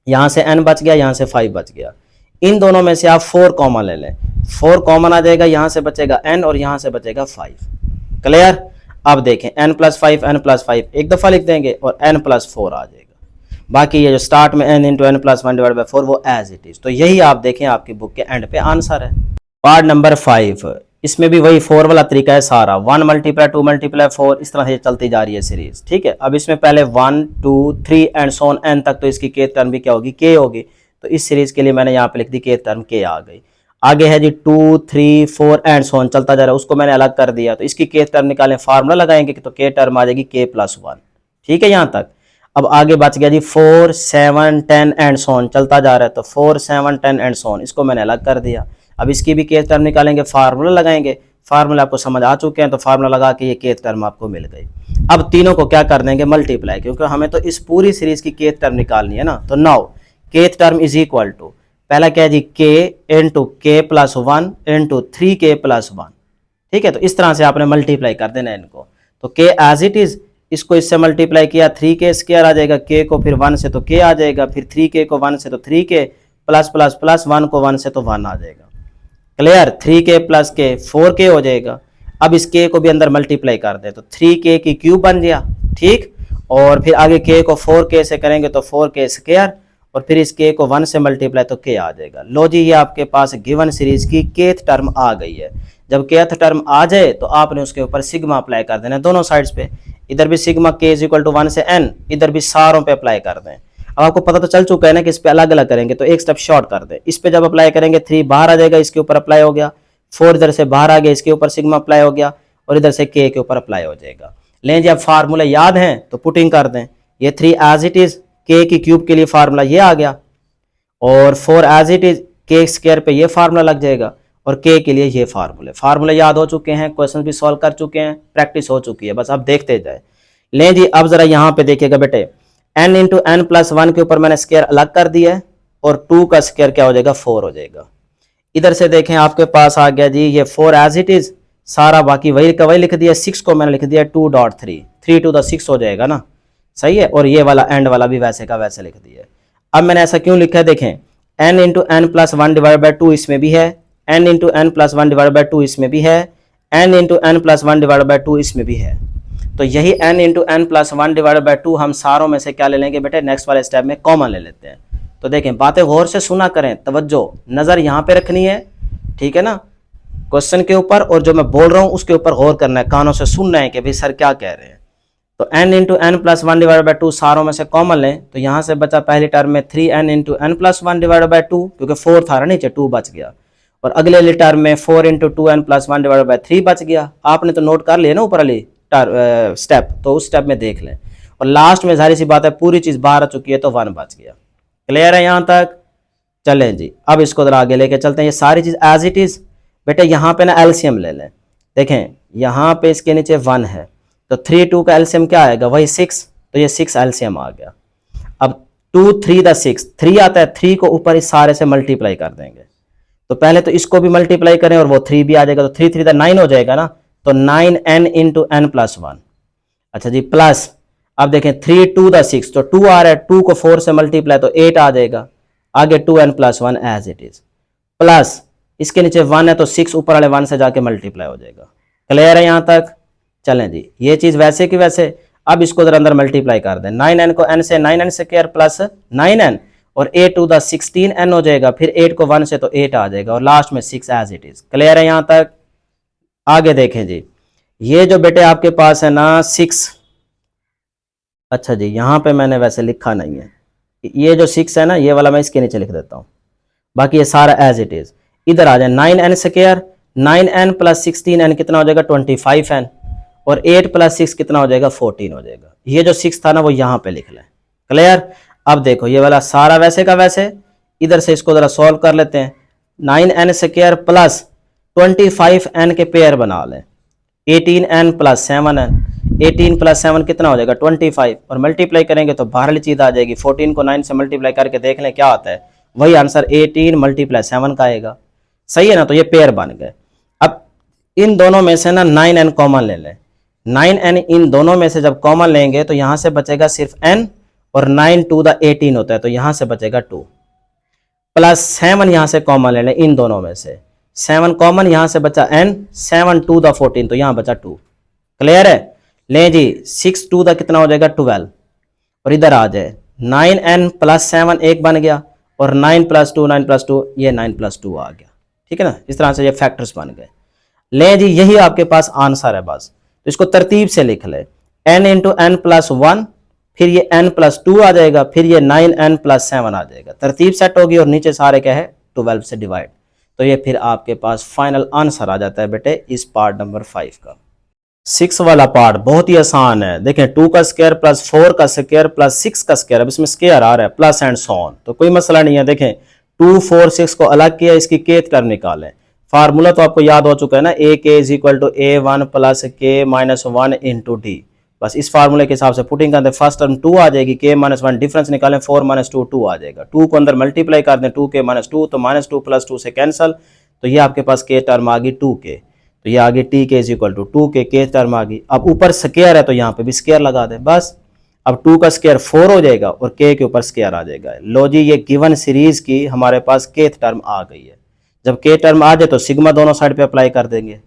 यहां से n बच गया, यहां से 5 बच गया। इन दोनों में से आप 4 कॉमन ले लें, 4 कॉमन आ जाएगा, यहां से बचेगा n और यहां से बचेगा 5। क्लियर? अब देखें n+5 n+5 एक दफा लिख देंगे और n+4 आ जाएगा। बाकी ये जो स्टार्ट में n × n+1/4 वो एज इट इज। तो यही आप देखें आपकी बुक के एंड पे आंसर है। पार्ट नंबर 5, इसमें भी वही 4 वाला तरीका है सारा, 1 × 2 × 4, इस तरह से चलती जा रही है सीरीज। ठीक है, अब इसमें पहले 1 2 3 एंड सो ऑन n तक, तो इसकी k टर्म भी क्या होगी, k होगी। तो इस सीरीज के लिए मैंने यहाँ पे लिख दी k टर्म k आ गई। आगे है जी 2 3 4 एंड सो ऑन चलता जा रहा है, उसको मैंने अलग कर दिया, तो इसकी k टर्म निकालें, फार्मूला लगाएंगे तो k टर्म आ जाएगी k+1। ठीक है यहाँ तक। अब आगे बच गया जी 4 7 10 एंड सो ऑन चलता जा रहा है, तो 4 7 10 एंड सो ऑन, इसको मैंने अलग कर दिया। अब इसकी भी k टर्म निकालेंगे, फार्मूला लगाएंगे, फार्मूला आपको समझ आ चुके हैं, तो फार्मूला लगा के ये k टर्म आपको मिल गई। अब तीनों को क्या कर देंगे, मल्टीप्लाई, क्योंकि हमें तो इस पूरी सीरीज की k टर्म निकालनी है ना। तो now k term is equal to, पहला क्या है जी k × k+1 × 3k+1। ठीक है, तो इस तरह से आपने मल्टीप्लाई कर देना है इनको। तो k एज इट इज, इसको इससे मल्टीप्लाई किया 3k² आ जाएगा, k को फिर 1 से तो k आ जाएगा, फिर 3k को 1 से तो 3k, प्लस 1 को 1 से तो 1 आ जाएगा। क्लियर? 3k + k 4k हो जाएगा। अब इस k को भी अंदर मल्टीप्लाई कर दे तो 3k की क्यूब बन गया। ठीक, और फिर आगे k को 4k से करेंगे तो 4k², और फिर इस k को 1 से मल्टीप्लाई तो k आ जाएगा। लो जी, ये आपके पास गिवन सीरीज की kth टर्म आ गई है। जब kth टर्म आ जाए तो आपने उसके ऊपर सिग्मा अप्लाई कर देना है दोनों साइड्स पे, इधर भी सिग्मा k = 1 से n, इधर भी सारों पे अप्लाई कर दें। अब आपको पता तो चल चुका है ना कि इस पे अलग अलग करेंगे, तो एक स्टेप शॉर्ट कर दें। इस पे जब अप्लाई करेंगे 3 बाहर आ जाएगा, इसके ऊपर अप्लाई हो गया, 4 इधर से बाहर आ गया, इसके ऊपर सिग्मा अप्लाई हो गया, और इधर से k के ऊपर अप्लाई हो जाएगा। लें जी, अब फार्मूला याद हैं तो पुटिंग कर दें। ये 3 एज इट इज, k की क्यूब के लिए फार्मूला ये आ गया, और 4 एज इट इज k² पे ये फार्मूला लग जाएगा, और k के लिए ये फार्मूले याद हो चुके हैं, क्वेश्चन भी सॉल्व कर चुके हैं, प्रैक्टिस हो चुकी है, बस अब देखते जाए। लें जी, अब जरा यहाँ पे देखिएगा बेटे, n × n+1 के ऊपर मैंने स्क्वायर अलग कर दिया है, और 2 का स्क्वायर क्या हो जाएगा, 4 हो जाएगा। इधर से देखें आपके पास आ गया जी ये 4 एज इट इज, सारा बाकी वही का वही लिख दिया, 6 को मैंने लिख दिया 2.3, 3 to the 6 हो जाएगा ना, सही है। और ये वाला एंड वाला भी वैसे का वैसे लिख दिया। अब मैंने ऐसा क्यों लिखा है, देखें n × n+1/2 इसमें भी है, n × n+1/2 इसमें भी है, n × n+1/2 इसमें भी है। तो यही n × n+1/2 हम सारों में से क्या ले लेंगे बेटे, नेक्स्ट वाले स्टेप में कॉमन ले लेते हैं। तो देखें, बातें गौर से सुना करें, तवज्जो नज़र यहाँ पे रखनी है, ठीक है ना, क्वेश्चन के ऊपर, और जो मैं बोल रहा हूँ उसके ऊपर गौर करना है, कानों से सुनना है कि भाई सर क्या कह रहे हैं। तो n × n+1/2 सारों में से कॉमन लें, तो यहाँ से बचा पहली टर्म में 3n × n+1/2, क्योंकि 4 था ना नीचे, 2 बच गया, और अगले वाली टर्म में 4 × 2n+1/3 बच गया। आपने तो नोट कर लिया ना ऊपर वाली स्टेप, तो उस स्टेप में देख लें, और लास्ट में जाहिर सी बात है पूरी चीज़ बाहर आ चुकी है, तो 1 बच गया। क्लियर है यहाँ तक? चलें जी, अब इसको जरा आगे लेके चलते हैं। ये सारी चीज़ एज इट इज़ बेटे, यहाँ पे ना एलसीएम ले लें। देखें यहाँ पे इसके नीचे 1 है, तो 3 2 का एलसीएम क्या आएगा, वही 6, तो ये 6 एलसीएम आ गया। अब 2 3 द 6, 3 आता है, 3 को ऊपर इस सारे से मल्टीप्लाई कर देंगे। तो पहले तो इसको भी मल्टीप्लाई करें और वो 3 भी आ जाएगा, तो 3 3 द 9 हो जाएगा ना, तो 9n × n+1। अच्छा जी, प्लस अब देखें 3 2 द 6, तो 2 आ रहा है, 2 को 4 से मल्टीप्लाई तो 8 आ जाएगा, आगे 2n+1 as it is, plus इसके नीचे 1 है, तो 6 ऊपर वाले 1 से जाके मल्टीप्लाई हो जाएगा। क्लियर है यहाँ तक? चलें जी, ये चीज़ वैसे की वैसे। अब इसको जरा अंदर मल्टीप्लाई कर दें, 9n को n से 9n² प्लस 9n, और 8 to the 16n हो जाएगा, फिर 8 को 1 से तो 8 आ जाएगा, और लास्ट में 6 एज इट इज। क्लियर है यहाँ तक? आगे देखें जी, ये जो बेटे आपके पास है ना 6, अच्छा जी यहाँ पे मैंने वैसे लिखा नहीं है, ये जो 6 है ना, ये वाला मैं इसके नीचे लिख देता हूँ, बाकी ये सारा एज इट इज। इधर आ जाए 9n², 9n + 16n कितना हो जाएगा, 25n, और 8 + 6 कितना हो जाएगा, 14 हो जाएगा। ये जो 6 था ना वो यहाँ पे लिख लें। क्लियर? अब देखो ये वाला सारा वैसे का वैसे, इधर से इसको जरा सॉल्व कर लेते हैं। 9n² + 25n के पेयर बना लें, 18n प्लस 7n, 18 प्लस 7 कितना हो जाएगा 25, और मल्टीप्लाई करेंगे तो बाहर वाली चीज आ जाएगी। 14 को 9 से मल्टीप्लाई करके देख लें क्या आता है, वही आंसर 18 मल्टीप्लाई 7 का आएगा। सही है ना, तो ये पेयर बन गए। अब इन दोनों में से ना 9n कॉमन ले लें। 9n इन दोनों में से जब कॉमन लेंगे तो यहां से बचेगा सिर्फ n, और 9 टू द 18 होता है तो यहां से बचेगा 2, प्लस 7 यहां से कॉमन ले लें इन दोनों में से, 7 कॉमन यहां से बचा n, 7 टू द 14 तो यहां बचा 2। क्लियर है? लें जी, 6 टू द कितना हो जाएगा 12, और इधर आ जाए 9n प्लस 7 एक बन गया, और 9 प्लस 2 9 प्लस 2 ये 9 प्लस 2 आ गया। ठीक है ना, इस तरह से ये फैक्टर्स बन गए। ले जी, यही आपके पास आंसर है बस। तो इसको तरतीब से लिख ले, n इंटू एन प्लस 1, फिर ये n प्लस 2 आ जाएगा, फिर ये 9n प्लस 7 आ जाएगा। तरतीब सेट होगी और नीचे सारे क्या है 12 से डिवाइड। तो ये फिर आपके पास फाइनल आंसर आ जाता है बेटे इस पार्ट नंबर 5 का। 6 वाला पार्ट बहुत ही आसान है। देखें 2 का स्क्वायर प्लस 4 का स्क्वायर प्लस 6 का स्क्वायर, अब इसमें स्क्वायर आ रहा है प्लस एंड सो ऑन, तो कोई मसला नहीं है। देखें 2 4 6 को अलग किया, इसकी केथ टर्म निकालें। फार्मूला तो आपको याद हो चुका है ना, a k is equal to A1 plus k minus 1 into d. बस इस फार्मूले के हिसाब से पुटिंग करते, फर्स्ट टर्म 2 आ जाएगी, के माइनस 1 डिफरेंस निकालें, 4 माइनस 2 2 आ जाएगा। 2 को अंदर मल्टीप्लाई कर दें, 2 के माइनस 2 तो माइनस 2 प्लस 2 से कैंसल, तो ये आपके पास के टर्म आ गई 2 के, तो ये आगे टी के इज इक्वल टू 2 के टर्म आ गई। अब ऊपर स्क्वायर है तो यहाँ पे भी स्क्वायर लगा दें बस। अब 2 का स्क्वायर 4 हो जाएगा और के ऊपर स्क्वायर आ जाएगा। लो जी, ये गिवन सीरीज की हमारे पास के टर्म आ गई है। जब के टर्म आ जाए तो सिग्मा दोनों साइड पे अप्लाई कर देंगे।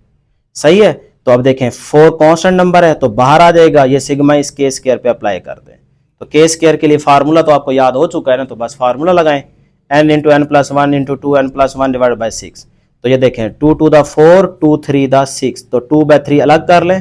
सही है, तो अब देखें 4 कांस्टेंट नंबर है तो बाहर आ जाएगा, ये सिग्मा इस के स्क्वायर पे अप्लाई कर दें। तो के स्क्वायर के लिए फार्मूला तो आपको याद हो चुका है ना, तो बस फार्मूला लगाएं, n into n plus 1 into 2n plus 1 divide by 6। तो ये देखें 2 टू द 4 2 3 द 6, तो 2/3 अलग कर लें।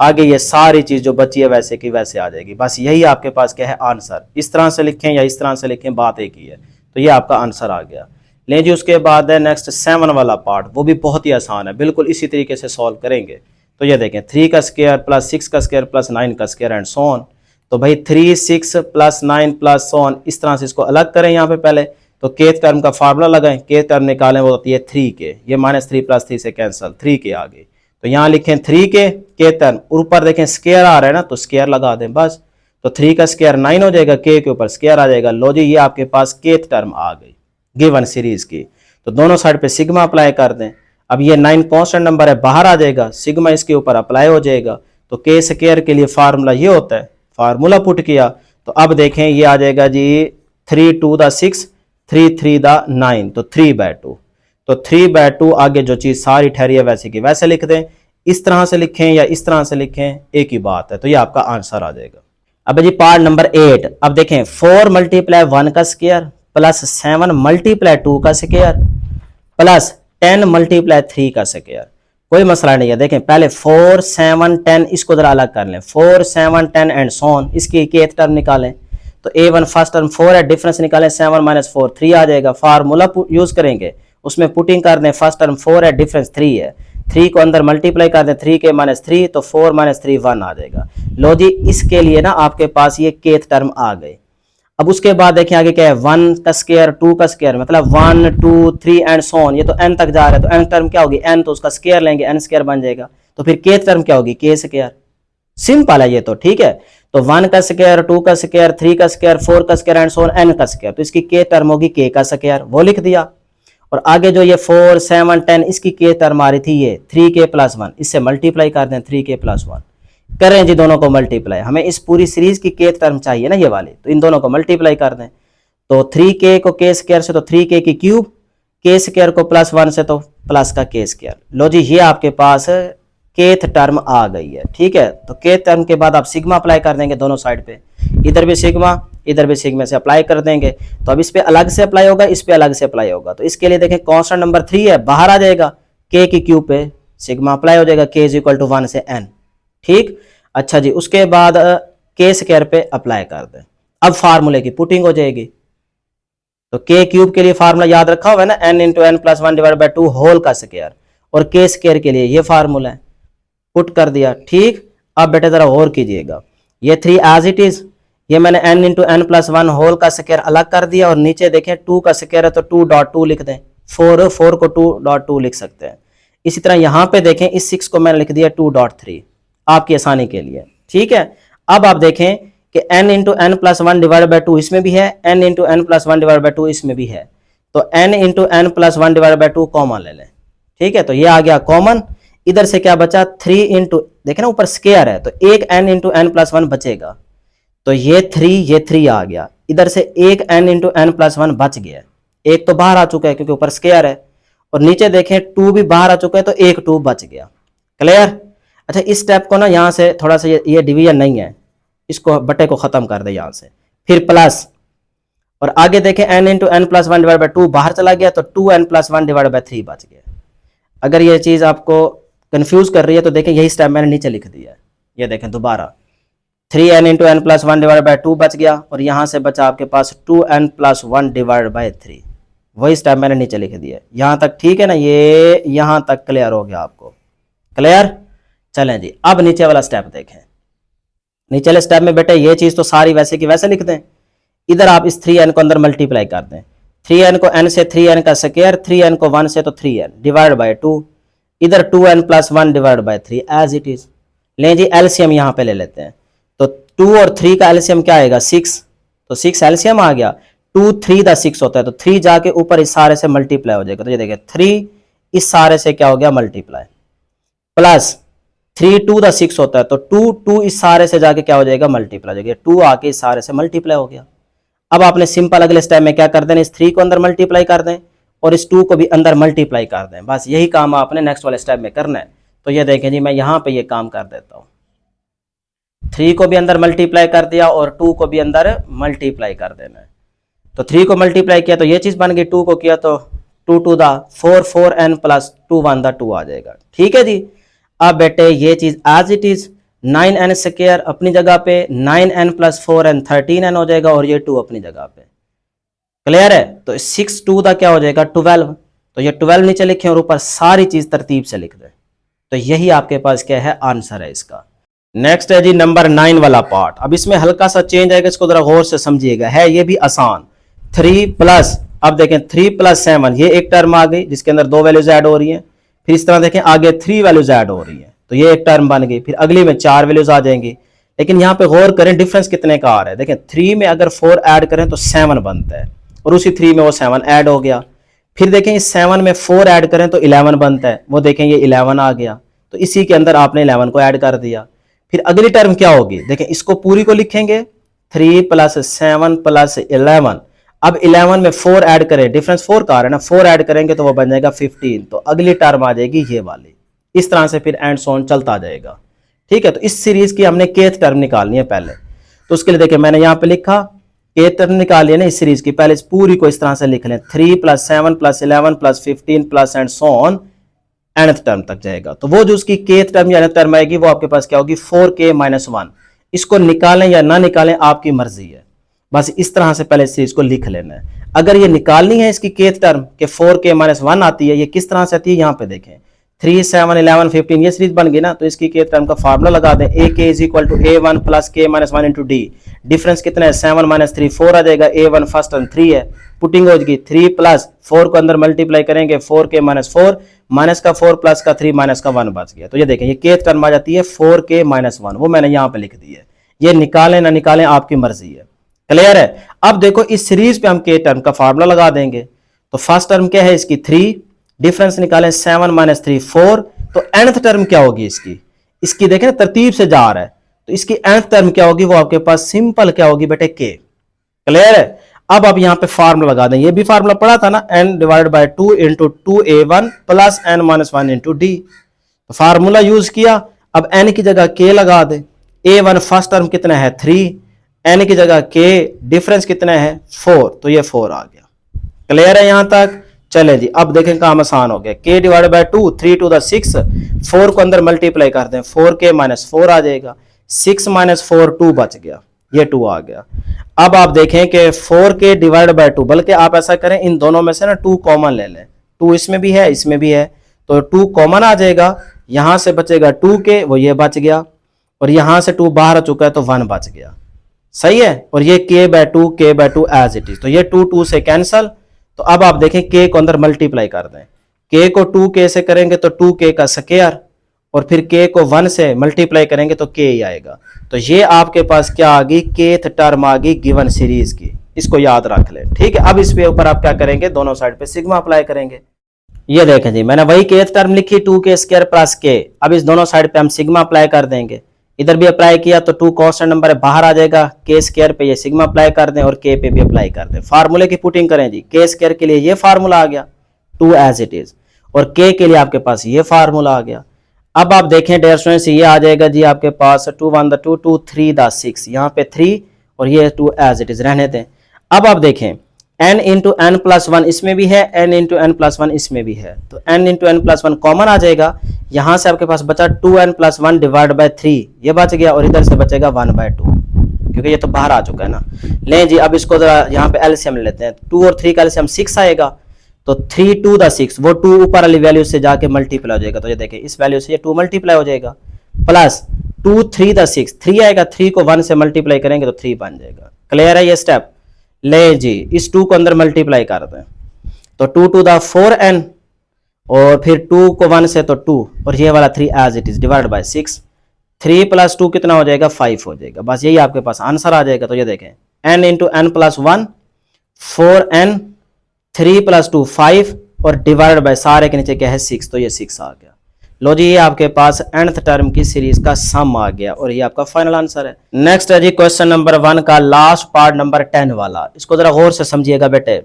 आगे ये सारी चीज जो बची है वैसे की वैसे आ जाएगी। बस यही आपके पास क्या है आंसर। इस तरह से लिखें या इस तरह से लिखें, बात एक ही है। तो ये आपका आंसर आ गया। लें जी, उसके बाद है नेक्स्ट 7 वाला पार्ट, वो भी बहुत ही आसान है, बिल्कुल इसी तरीके से सॉल्व करेंगे। तो ये देखें 3 का स्क्वायर प्लस 6 का स्क्वायर प्लस 9 का स्क्वायर एंड सो ऑन। तो भाई 3 6 प्लस 9 प्लस सो ऑन, इस तरह से इसको अलग करें यहाँ पे पहले। तो के टर्म का फार्मूला लगाएं, के टर्म निकालें, वो होती है 3 के, ये माइनस 3 प्लस 3 से कैंसिल, 3 के आ गई। तो यहाँ लिखें 3 के टर्म, ऊपर देखें स्क्वायर आ रहा है ना तो स्क्वायर लगा दें बस। तो 3 का स्क्वायर 9 हो जाएगा, के ऊपर स्क्वायर आ जाएगा। लो जी, ये आपके पास के टर्म आ गई गिवन सीरीज की। तो दोनों साइड पे सिग्मा अप्लाई कर दें। अब ये 9 कांस्टेंट नंबर है, बाहर आ जाएगा, सिग्मा इसके ऊपर अप्लाई हो जाएगा। तो के स्क्वायर के लिए फार्मूला ये होता है, फार्मूला पुट किया। तो अब देखें ये आ जाएगा जी 3 टू द 6 3 3 द 9, तो 3/2। तो 3/2 आगे जो चीज सारी ठहरी है वैसे की वैसे लिख दें। इस तरह से लिखें या इस तरह से लिखें, एक ही बात है। तो ये आपका आंसर आ जाएगा। अब जी पार्ट नंबर 8, अब देखें 4 मल्टीप्लाई 1 का स्क्वायर प्लस 7 मल्टीप्लाई 2 का स्क्वायर प्लस 10 मल्टीप्लाई 3 का स्क्वायर। कोई मसला नहीं है। देखें पहले 4 7 10 इसको जरा अलग कर लें, 4 7 10 एंड सो ऑन, इसकी केथ टर्म निकालें। तो A1 फर्स्ट टर्म 4 है, डिफरेंस निकालें, 7 माइनस 4 3 आ जाएगा। फार्मूला यूज करेंगे, उसमें पुटिंग कर दें, फर्स्ट टर्म 4 है, डिफरेंस 3 है, 3 को अंदर मल्टीप्लाई कर दें, 3 के माइनस 3, तो 4 माइनस 3 1 आ जाएगा। लो जी, इसके लिए ना आपके पास ये केथ टर्म आ गए। अब उसके बाद देखें आगे क्या है, 1 का स्क्वायर 2 का स्क्वायर, मतलब 1 2 3 एंड सो ऑन, ये तो n तक जा रहा है। तो n टर्म क्या होगी, n तो उसका स्क्वायर लेंगे, n स्क्वायर बन जाएगा। तो फिर केथ टर्म क्या होगी, के स्क्वायर। सिंपल है ये तो, ठीक है। तो 1 का स्क्वायर 2 का स्क्वायर 3 का स्क्वायर 4 का square and so on n का स्क्वायर, तो इसकी के टर्म होगी के का स्क्वायर, वो लिख दिया। और आगे जो ये 4 7 10 इसकी के टर्म आ रही थी ये 3k प्लस 1, इससे मल्टीप्लाई कर दें 3k प्लस 1, करें जी दोनों को मल्टीप्लाई। हमें इस पूरी सीरीज की के टर्म चाहिए ना ये वाली, तो इन दोनों को मल्टीप्लाई कर दें। तो 3k को के स्क्वायर से तो 3k की क्यूब, के स्क्वायर को प्लस 1 से तो प्लस का के स्क्वायर। लो जी, ये आपके पास केथ टर्म आ गई है, ठीक है। तो केथ टर्म के बाद आप सिग्मा अप्लाई कर देंगे दोनों साइड पे, इधर भी सिग्मा इधर भी सिग्मा से अप्लाई कर देंगे। तो अब इस पे अलग से अप्लाई होगा, इस पे अलग से अप्लाई होगा। तो इसके लिए देखें कांस्टेंट नंबर 3 है, बाहर आ जाएगा, के की क्यूब पे सिग्मा अप्लाई हो जाएगा, के इज इक्वल टू 1 से n, ठीक। अच्छा जी, उसके बाद के स्क्वायर पे अप्लाई कर दें। अब फार्मूले की पुटिंग हो जाएगी। तो के क्यूब के लिए फार्मूला याद रखा हुआ है ना, n into n plus 1 divide by 2 whole का स्क्वायर, और के स्क्वायर के लिए ये फार्मूला है, पुट कर दिया, ठीक। अब बेटे जरा और कीजिएगा, ये 3 एज इट इज, ये मैंने n into n plus 1 whole का स्क्वायर अलग कर दिया, और नीचे देखें 2 का स्क्वायर है तो 2.2 लिख दें, 4 को 2.2 लिख सकते हैं। इसी तरह यहाँ पे देखें, इस 6 को मैंने लिख दिया 2.3 आपकी आसानी के लिए, ठीक है। अब आप देखें कि n into n plus one divide by two इसमें भी है, n into n plus one divide by two इसमें भी है, तो n into n plus one divide by two common ले लें, ठीक है। तो ये आ गया कॉमन, इधर से क्या बचा 3 इंटू, देखे ना ऊपर स्क्वायर है तो एक n into n plus one बचेगा, तो ये 3 आ गया, इधर से एक n into n plus one बच गया, एक तो बाहर आ चुका है क्योंकि ऊपर स्क्वायर है, और नीचे देखें 2 भी बाहर आ चुका है तो एक 2 बच गया। क्लियर? अच्छा, इस स्टेप को ना यहाँ से थोड़ा सा ये डिवीजन नहीं है, इसको बटे को खत्म कर दे यहाँ से, फिर प्लस, और आगे देखें n into n plus one divide by two बाहर चला गया तो 2n plus one divide by 3 बच गया। अगर ये चीज़ आपको कंफ्यूज कर रही है तो देखें यही स्टेप मैंने नीचे लिख दिया है, ये देखें दोबारा 3n into n plus one divide by two बच गया, और यहाँ से बचा आपके पास 2n plus one divide by 3, वही स्टेप मैंने नीचे लिख दिया है। यहाँ तक ठीक है ना, ये यहाँ तक क्लियर हो गया आपको? क्लियर? चलें जी, अब नीचे वाला स्टेप देखें। नीचे वाले स्टेप में बेटे ये चीज़ तो सारी वैसे की वैसे लिख दें, इधर आप इस 3n को अंदर मल्टीप्लाई कर दें, 3n को n से 3n का स्क्वायर, 3n को 1 से तो 3n डिवाइड बाई 2, इधर 2n plus one divide by 3 as it is. लें जी एलसीएम यहाँ पे ले लेते हैं, तो 2 और 3 का एलसीएम क्या आएगा 6, तो 6 एलसीएम आ गया, 2 3 दा 6 होता है, तो 3 जाके ऊपर इस सारे से मल्टीप्लाई हो जाएगा, तो ये देखिए 3 इस सारे से क्या हो गया मल्टीप्लाई, प्लस 3 2 दा 6 होता है, तो 2 इस सारे से जाके क्या हो जाएगा मल्टीप्लाई हो जाएगा, 2 आके इस सारे से मल्टीप्लाई हो गया। अब आपने सिंपल अगले स्टेप में क्या कर देना, इस 3 को अंदर मल्टीप्लाई कर दें और इस 2 को भी अंदर मल्टीप्लाई कर दें, बस यही काम आपने नेक्स्ट वाले स्टेप में करना है। तो ये देखें जी, मैं यहाँ पे ये काम कर देता हूँ, 3 को भी अंदर मल्टीप्लाई कर दिया और 2 को भी अंदर मल्टीप्लाई कर देना है। तो 3 को मल्टीप्लाई किया तो ये चीज़ बन गई, 2 को किया तो 2 2 दा 4 4n प्लस 2 1 दा 2 आ जाएगा, ठीक है जी। अब बेटे ये चीज़ as it is 9n square अपनी जगह पे, 9n प्लस 4n 13n हो जाएगा, और ये 2 अपनी जगह पे। क्लियर है? तो 6 2 दा क्या हो जाएगा 12, तो ये 12 नीचे लिखें और ऊपर सारी चीज़ तरतीब से लिख दें, तो यही आपके पास क्या है आंसर है इसका। नेक्स्ट है जी नंबर 9 वाला पार्ट। अब इसमें हल्का सा चेंज आएगा, इसको जरा गौर से समझिएगा, है ये भी आसान। 3 प्लस, अब देखें 3 प्लस 7, ये एक टर्म आ गई जिसके अंदर 2 वैल्यूज ऐड हो रही हैं, फिर इस तरह देखें आगे 3 वैल्यूज ऐड हो रही हैं, तो ये एक टर्म बन गई, फिर अगली में 4 वैल्यूज आ जाएंगी। लेकिन यहाँ पे गौर करें डिफरेंस कितने का आ रहा है, देखें 3 में अगर 4 ऐड करें तो 7 बनता है, और उसी 3 में वो 7 ऐड हो गया। फिर देखें इस 7 में 4 ऐड करें तो 11 बनता है, वो देखें ये 11 आ गया, तो इसी के अंदर आपने 11 को ऐड कर दिया। फिर अगली टर्म क्या होगी, देखें इसको पूरी को लिखेंगे 3 प्लस 7 प्लस 11, अब 11 में 4 ऐड करें, डिफरेंस 4 का आ रहा है ना, 4 ऐड करेंगे तो वो बन जाएगा 15, तो अगली टर्म आ जाएगी ये वाली। इस तरह से फिर एंड सॉन चलता जाएगा, ठीक है। तो इस सीरीज की हमने केथ टर्म निकालनी है पहले, तो उसके लिए देखिए मैंने यहाँ पे लिखा केथ टर्म निकाली है ना इस सीरीज की, पहले इस पूरी को इस तरह से लिख लें, 3 plus 7 plus 11 plus 15 plus and so on nth term तक जाएगा। तो वो जो उसकी केथ टर्म या nth टर्म आएगी वो आपके पास क्या होगी 4k माइनस 1। इसको निकालें या ना निकालें आपकी मर्जी है, बस इस तरह से पहले सीरीज को लिख लेना है। अगर ये निकालनी है इसकी केथ टर्म के 4k माइनस 1 आती है, ये किस तरह से आती है यहाँ पे देखें, 3 7 11 15 ये सीरीज बन गई ना, तो इसकी केथ टर्म का फार्मूला लगा दें, a k is equal to a1 plus k minus 1 into d, difference कितना है 7 माइनस 3 4 आ जाएगा, a1 फर्स्ट टर्म 3 है, पुटिंग हो जाएगी 3 प्लस 4 को अंदर मल्टीप्लाई करेंगे 4k माइनस 4, माइनस का 4 प्लस का 3 माइनस का 1 बच गया। तो ये देखें ये केथ टर्म आ जाती है 4k माइनस 1, वो मैंने यहाँ पे लिख दी है, ये निकालें ना निकालें आपकी मर्जी है। क्लियर है? अब देखो इस सीरीज पे हम के टर्म का फार्मूला लगा देंगे, तो फर्स्ट टर्म क्या है इसकी 3, डिफरेंस निकालें 7 माइनस 3 4, तो nth टर्म क्या होगी इसकी देखें तरतीब से जा रहा है, तो इसकी nth टर्म क्या होगी वो आपके पास सिंपल क्या होगी बेटे k। क्लियर है? अब आप यहाँ पे फार्मूला लगा दें, ये भी फार्मूला पढ़ा था ना, n divide by 2 into 2a1 plus n minus 1 into D, तो फार्मूला यूज किया। अब n की जगह k लगा दे, a1 फर्स्ट टर्म कितना है 3, n की जगह k डिफरेंस कितना है 4, तो ये 4 आ गया। क्लियर है यहाँ तक? चले जी अब देखें काम आसान हो गया, k divide by 2 3 to the 6, 4 को अंदर मल्टीप्लाई कर दें 4k माइनस 4 आ जाएगा, 6 माइनस 4 2 बच गया, ये 2 आ गया। अब आप देखें कि 4k डिवाइड बाय 2, बल्कि आप ऐसा करें इन दोनों में से ना 2 कॉमन ले लें, 2 इसमें भी है इसमें भी है, तो 2 कॉमन आ जाएगा, यहां से बचेगा 2k, वो ये बच गया, और यहां से 2 बाहर आ चुका है तो 1 बच गया, सही है। और ये k by 2 as it is, तो ये 2 2 से कैंसल। तो अब आप देखें k को अंदर मल्टीप्लाई कर दें, k को 2k से करेंगे तो 2k का स्क्वायर, और फिर k को 1 से मल्टीप्लाई करेंगे तो k ही आएगा। तो ये आपके पास क्या आ गई, kth टर्म आ गई गिवन सीरीज की, इसको याद रख लें, ठीक है। अब इस पे ऊपर आप क्या करेंगे, दोनों साइड पे सिग्मा अप्लाई करेंगे। ये देखें जी, मैंने वही kth टर्म लिखी 2k स्क्वायर प्लस k, अब इस दोनों साइड पे हम सिग्मा अप्लाई कर देंगे। इधर भी अप्लाई किया तो 2 कांस्टेंट नंबर है, बाहर आ जाएगा, k स्क्वायर पे ये सिग्मा अप्लाई कर दें और k पे भी अप्लाई कर दें। फार्मूले की पुटिंग करें जी, k स्क्वायर के लिए ये फार्मूला आ गया 2 एज इट इज, और k के लिए आपके पास ये फार्मूला आ गया। अब आप देखें डियर स्टूडेंट्स, ये आ जाएगा जी आपके पास 2 1 द 2 2 3 द 6, यहाँ पे 3 और ये 2 एज इट इज रहने दें। अब आप देखें n इंटू एन प्लस 1 इसमें भी है, n इंटू एन प्लस 1 इसमें भी है, तो n into n plus 1 common आ जाएगा। यहाँ से आपके पास बचा 2n प्लस 1 डिवाइड बाई 3, ये बच गया, और इधर से बचेगा 1/2, क्योंकि ये तो बाहर आ चुका है ना। लें जी, अब इसको जरा यहाँ पे एलसीएम लेते हैं, 2 और 3 का एलसीएम 6 आएगा, तो 3 2 द 6, वो 2 ऊपर वाली वैल्यू से जाके मल्टीप्लाई हो जाएगा, तो ये देखिए इस वैल्यू से ये 2 मल्टीप्लाई हो जाएगा, प्लस 2 3 द 6, 3 आएगा, 3 को 1 से मल्टीप्लाई करेंगे तो 3 बन जाएगा। क्लियर है ये स्टेप। ले जी, इस 2 को अंदर मल्टीप्लाई कर दें तो 2 टू द 4n, और फिर 2 को 1 से तो 2, और ये वाला 3 as it is divide by 6, 3 plus 2 कितना हो जाएगा, 5 हो जाएगा। बस यही आपके पास आंसर आ जाएगा। तो ये देखें n into n plus 1 4n, 3 plus 2 5, और डिवाइड बाय सारे के नीचे क्या है 6, तो ये 6 आ गया। लो जी, ये आपके पास nth टर्म की सीरीज का सम आ गया, और ये आपका फाइनल आंसर है। नेक्स्ट है जी क्वेश्चन नंबर 1 का लास्ट पार्ट नंबर 10 वाला, इसको जरा गौर से समझिएगा बेटे।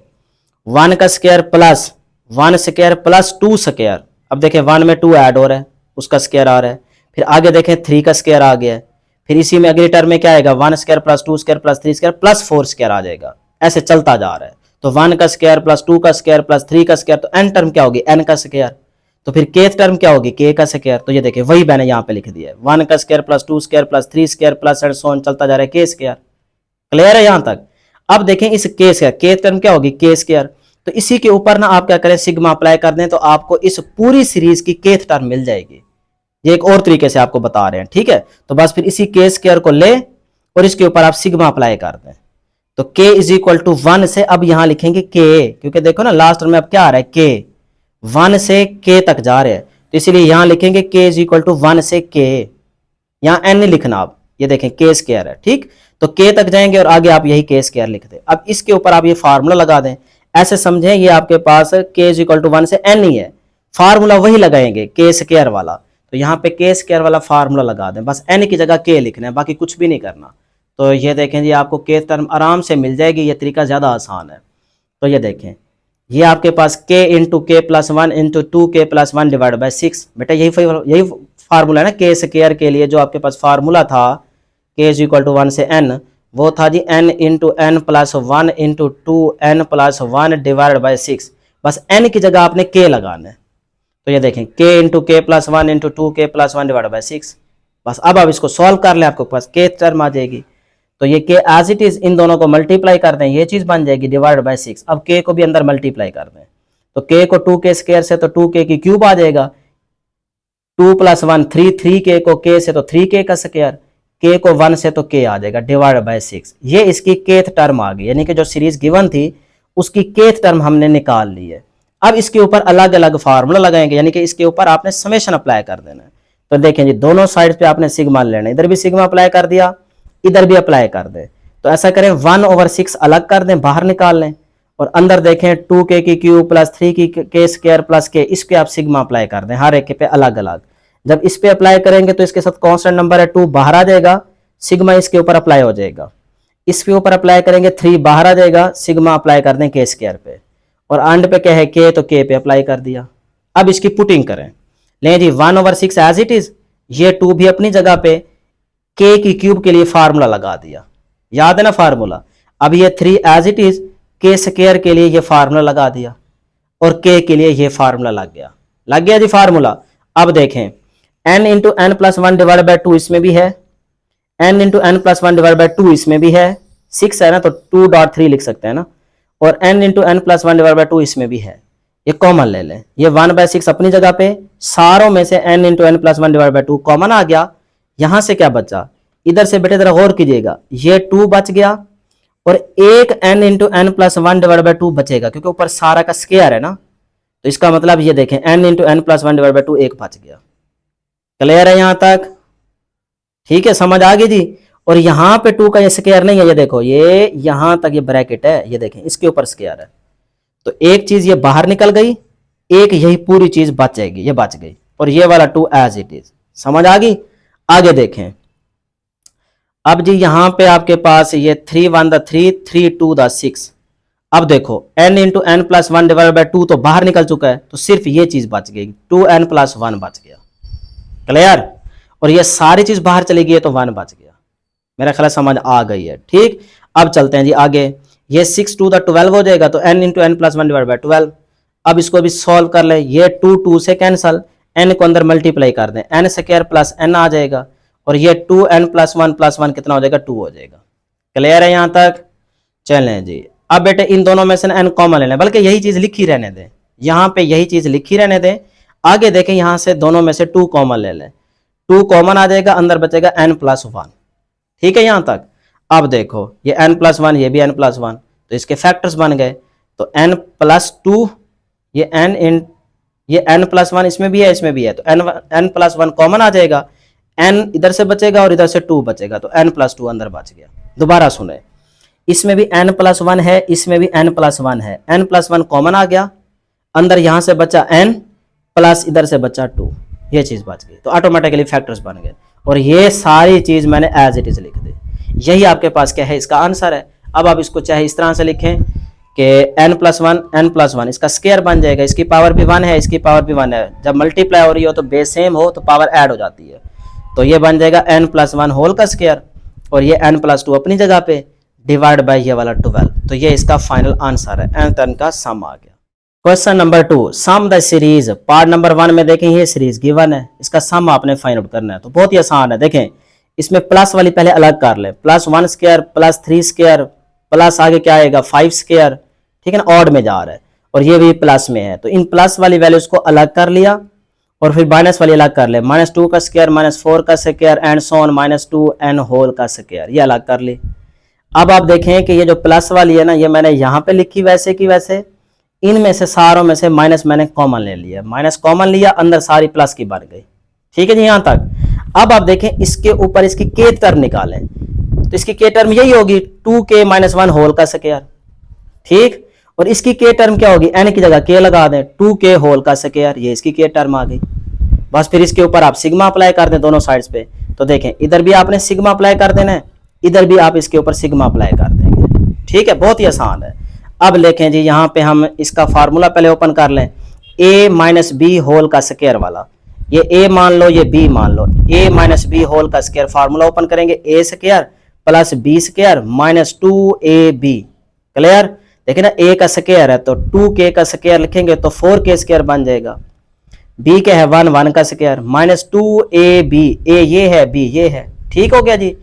1 का square plus 1 square plus 2 square, अब देखें 1 में 2 ऐड हो रहा है, उसका स्क्वायर आ रहा है, फिर आगे देखें 3 का स्क्वायर आ गया है, फिर इसी में अगली टर्म में क्या आएगा, 1 square plus 2 square plus 3 square plus 4 square आ जाएगा, ऐसे चलता जा रहा है। तो 1 का स्क्वायर प्लस 2 का स्क्वायर प्लस 3 का स्क्वायर, तो n टर्म क्या होगी, n का स्क्वायर, तो फिर kth टर्म क्या होगी, k का स्क्वायर। तो ये देखिए वही मैंने यहाँ पे लिख दिया है, 1 का square plus 2 square plus 3 square plus and so on चलता जा रहा है k स्क्वायर। क्लियर है यहाँ तक। अब देखें इस k स्क्वायर, kth टर्म क्या होगी, k स्क्वायर, तो इसी के ऊपर ना आप क्या करें, सिग्मा अप्लाई कर दें, तो आपको इस पूरी सीरीज की kth टर्म मिल जाएगी। ये एक और तरीके से आपको बता रहे हैं, ठीक है। तो बस फिर इसी k स्क्वायर को ले और इसके ऊपर आप सिग्मा अप्लाई कर दें, तो k इज इक्वल टू 1 से अब यहां लिखेंगे k, क्योंकि देखो ना लास्ट में अब क्या आ रहा है k, 1 से k तक जा रहे हैं, तो इसीलिए यहां लिखेंगे k इज इक्वल टू 1 से k, यहां n नहीं लिखना आप, ये देखें k स्क्वायर है, ठीक। तो k तक जाएंगे और आगे आप यही k स्क्वायर लिख दें। अब इसके ऊपर आप ये फार्मूला लगा दें, ऐसे समझें ये आपके पास k इज इक्वल टू 1 से n ही है, फार्मूला वही लगाएंगे k स्क्वायर वाला, तो यहाँ पे k स्क्वायर वाला फार्मूला लगा दें, बस n की जगह k लिखना है, बाकी कुछ भी नहीं करना। तो ये देखें जी आपको k टर्म आराम से मिल जाएगी, ये तरीका ज़्यादा आसान है। तो ये देखें ये आपके पास k इंटू के plus 1 into 2k plus 1 divide by 6, बेटा यही फार्मूला है ना k स्क्वायर के लिए, जो आपके पास फार्मूला था k इज इक्वल टू 1 से n, वो था जी n into n plus 1 into 2n plus 1 divide by 6, बस n की जगह आपने k लगाना है। तो ये देखें k इंटू के plus 1 into 2k plus 1 divide by 6, बस अब आप इसको सॉल्व कर लें, आपके पास k टर्म आ जाएगी। तो ये k एज इट इज इन दोनों को मल्टीप्लाई कर दें, ये चीज बन जाएगी डिवाइड बाय 6। अब k को भी अंदर मल्टीप्लाई कर दें, तो k को 2k स्क्वायर से तो 2k की क्यूब आ जाएगा, 2 प्लस 1 3, 3k को k से तो 3k का स्क्वायर, k को 1 से तो k आ जाएगा डिवाइड बाय 6। ये इसकी kth टर्म आ गई, यानी कि जो सीरीज गिवन थी उसकी kth टर्म हमने निकाल ली है। अब इसके ऊपर अलग अलग फार्मूला लगाएंगे, यानी कि इसके ऊपर आपने समेशन अप्लाई कर देना है। तो देखें जी दोनों साइड पे आपने सिग्मा लेना है, इधर भी सिग्मा अप्लाई कर दिया, इधर भी अप्लाई कर दें। तो ऐसा करें 1/6 अलग कर दें, बाहर निकाल लें, और अंदर देखें 2k की क्यूब प्लस 3 की k स्क्वायर प्लस k, इस पे आप सिग्मा अप्लाई कर दें, हर एक पे अलग अलग। जब इस पे अप्लाई करेंगे तो इसके साथ कांस्टेंट नंबर है 2 बाहर आ जाएगा, सिग्मा इसके ऊपर अप्लाई हो जाएगा, इसके ऊपर अप्लाई करेंगे 3 बाहर आ जाएगा, सिग्मा अप्लाई कर दें k स्क्वायर पे, और एंड पे क्या है k, तो k पे अप्लाई कर दिया। अब इसकी पुटिंग करें, लें जी 1/6 एज इट इज, ये 2 भी अपनी जगह पे, k की क्यूब के लिए फार्मूला लगा दिया, याद है ना फार्मूला। अब ये 3 as it is, k square के लिए ये फार्मूला लगा दिया, और k के लिए ये फार्मूला लग गया जी फार्मूला। अब देखें n into n plus 1 divide by 2 इसमें भी है, n into n plus 1 divide by 2 इसमें भी है, 6 है ना तो 2.3 लिख सकते हैं ना, और n into n plus 1 divide by 2 इसमें भी है, ये कॉमन ले लें, ये 1/6 अपनी जगह पे, सारों में से n into n plus 1 divide by 2 common आ गया। यहां से क्या बचा, इधर से बेटे जरा गौर कीजिएगा, ये 2 बच गया, और एक n into n plus 1 divide by 2 बचेगा, क्योंकि ऊपर सारा का स्क्वायर है ना, तो इसका मतलब ये देखें n into n plus one divide by two, एक बच गया। क्लियर है यहाँ तक? ठीक है, समझ आ गई जी। और यहाँ पे 2 का ये स्क्वायर नहीं है, ये देखो ये यहाँ तक ये ब्रैकेट है, ये देखें इसके ऊपर स्क्वायर है, तो एक चीज ये बाहर निकल गई, एक यही पूरी चीज बच जाएगी, ये बच गई, और ये वाला 2 एज इट इज। समझ आ गई? आगे देखें। अब जी यहाँ पे आपके पास ये 3 1 द 3, 3 2 द 6। अब देखो n into n plus one divide by two तो बाहर निकल चुका है, तो सिर्फ ये चीज बच गई, 2n प्लस 1 बच गया। क्लियर? और ये सारी चीज बाहर चली गई तो 1 बच गया। मेरा ख्याल समझ आ गई है। ठीक, अब चलते हैं जी आगे। ये 6 2 द 12 हो जाएगा, तो n into n plus one divide by 12। अब इसको भी सॉल्व कर ले, ये 2 2 से कैंसल, n को अंदर मल्टीप्लाई कर दें, n स्क्वायर प्लस n आ जाएगा, और ये 2n प्लस वन कितना हो जाएगा, 2 हो जाएगा। क्लियर है यहाँ तक? चलें जी। अब बेटे इन दोनों में से n कॉमन ले लें, बल्कि यही चीज लिखी रहने दें, यहाँ पे यही चीज लिखी रहने दें। आगे देखें, यहाँ से दोनों में से 2 कॉमन ले लें, 2 कॉमन आ जाएगा, अंदर बचेगा n प्लस 1। ठीक है यहाँ तक? अब देखो ये n प्लस 1, ये भी n प्लस 1, तो इसके फैक्टर्स बन गए, तो n प्लस 2, ये n प्लस 1 इसमें भी है, इसमें भी है, तो n प्लस 1 कॉमन आ जाएगा, n इधर से बचेगा और इधर से 2 बचेगा, तो n प्लस 2 अंदर बच गया। दोबारा सुने, इसमें भी n प्लस 1 है, इसमें भी n प्लस 1 है, n प्लस 1 कॉमन आ गया, अंदर यहां से बचा n प्लस इधर से बचा 2, ये चीज बच गई, तो ऑटोमेटिकली फैक्टर्स बन गए, और ये सारी चीज मैंने एज इट इज लिख दी। यही आपके पास क्या है, इसका आंसर है। अब आप इसको चाहे इस तरह से लिखें कि n प्लस वन इसका स्क्वायर बन जाएगा, इसकी पावर भी 1 है, इसकी पावर भी 1 है, जब मल्टीप्लाई हो रही हो तो बेस सेम हो तो पावर ऐड हो जाती है, तो ये बन जाएगा n प्लस 1 होल का स्क्वायर, और ये n प्लस 2 अपनी जगह पे, डिवाइड बाय ये वाला 12। तो ये इसका फाइनल आंसर है, n टर्न का सम आ गया। Question number 2, sum the series. Part number 1 में देखें ये सीरीज गिवन है, इसका सम आपने फाइंड आउट करना है, तो बहुत ही आसान है। देखें इसमें प्लस वाली पहले अलग कर ले, plus 1 square plus 3 square plus आगे क्या आएगा 5 स्क्वायर, ठीक है ना, ऑड में जा रहा है, और ये भी प्लस में है, तो इन प्लस वाली वैल्यूज को अलग कर लिया, और फिर माइनस वाली अलग कर ले, -2 का स्क्वायर -4 का square and so on -2n whole का स्क्वायर, ये अलग कर ली। अब आप देखें कि ये जो प्लस वाली है ना, ये मैंने यहाँ पे लिखी वैसे की वैसे, इनमें से सारों में से माइनस मैंने कॉमन ले लिया, माइनस कॉमन लिया, अंदर सारी प्लस की बन गई। ठीक है जी यहाँ तक? अब आप देखें इसके ऊपर इसकी के टर्म निकालें, तो इसकी के टर्म यही होगी 2k - 1 होल का स्क्वायर, ठीक, और इसकी के टर्म क्या होगी, n की जगह k लगा दें, 2k होल का स्क्वायर, ये इसकी के टर्म आ गई। बस फिर इसके ऊपर आप सिग्मा अप्लाई कर दें दोनों साइड्स पे, तो देखें इधर भी आपने सिग्मा अप्लाई कर देना है, इधर भी आप इसके ऊपर सिग्मा अप्लाई कर देंगे। ठीक है, बहुत ही आसान है। अब देखें जी यहाँ पे हम इसका फार्मूला पहले ओपन कर लें, a माइनस बी होल का स्क्वायर वाला, ये a मान लो, ये b मान लो, a माइनस बी होल का स्क्वायर, फार्मूला ओपन करेंगे, a square plus b square minus 2ab। Clear? देखिए ना, a का स्क्वायर है तो 2k का स्क्वायर लिखेंगे तो 4k स्क्वायर बन जाएगा, b क्या है 1 का स्क्वायर माइनस 2ab, a ये है b ये है। ठीक हो गया जी।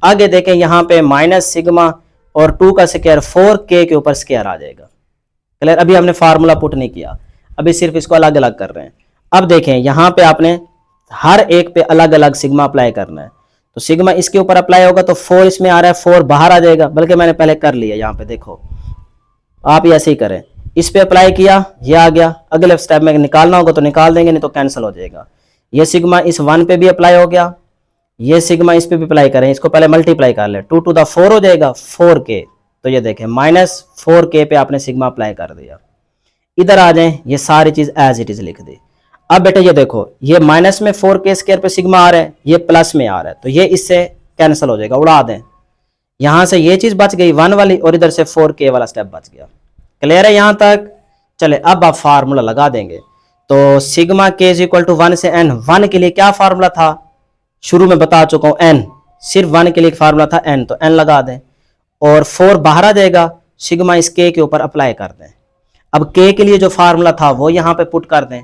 आगे देखें यहाँ पे माइनस सिग्मा और 2 का स्क्वायर 4k के ऊपर स्क्वायर आ जाएगा। क्लियर? अभी हमने फार्मूला पुट नहीं किया, अभी सिर्फ इसको अलग अलग कर रहे हैं। अब देखें यहाँ पे आपने हर एक पे अलग अलग सिग्मा अप्लाई करना है, तो सिग्मा इसके ऊपर अप्लाई होगा तो 4 इसमें आ रहा है, 4 बाहर आ जाएगा, बल्कि मैंने पहले कर लिया यहाँ पे, देखो आप ऐसे ही करें, इस पे अप्लाई किया, ये आ गया, अगले स्टेप में निकालना होगा तो निकाल देंगे, नहीं तो कैंसिल हो जाएगा। ये सिग्मा इस 1 पे भी अप्लाई हो गया, ये सिग्मा इस पे भी अप्लाई करें, इसको पहले मल्टीप्लाई कर ले, 2 टू द 4 हो जाएगा 4k, तो ये देखें माइनस 4k पे आपने सिग्मा अप्लाई कर दिया। इधर आ जाएं, ये सारी चीज एज इट इज लिख दी। अब बेटे ये देखो, ये माइनस में 4k स्क्वायर पे सिग्मा आ रहा है, ये प्लस में आ रहा है, तो ये इससे कैंसिल हो जाएगा, उड़ा दें, यहां से ये चीज बच गई 1 वाली, और इधर से 4k वाला स्टेप बच गया। क्लियर है यहाँ तक? चले अब आप फार्मूला लगा देंगे, तो sigma k is equal to 1 से n, 1 के लिए क्या फार्मूला था, शुरू में बता चुका हूं, n, सिर्फ 1 के लिए फार्मूला था n, तो n लगा दें, और 4 बाहर आ जाएगा, सिग्मा इस k के ऊपर अप्लाई कर दें। अब k के लिए जो फार्मूला था वो यहाँ पे पुट कर दें,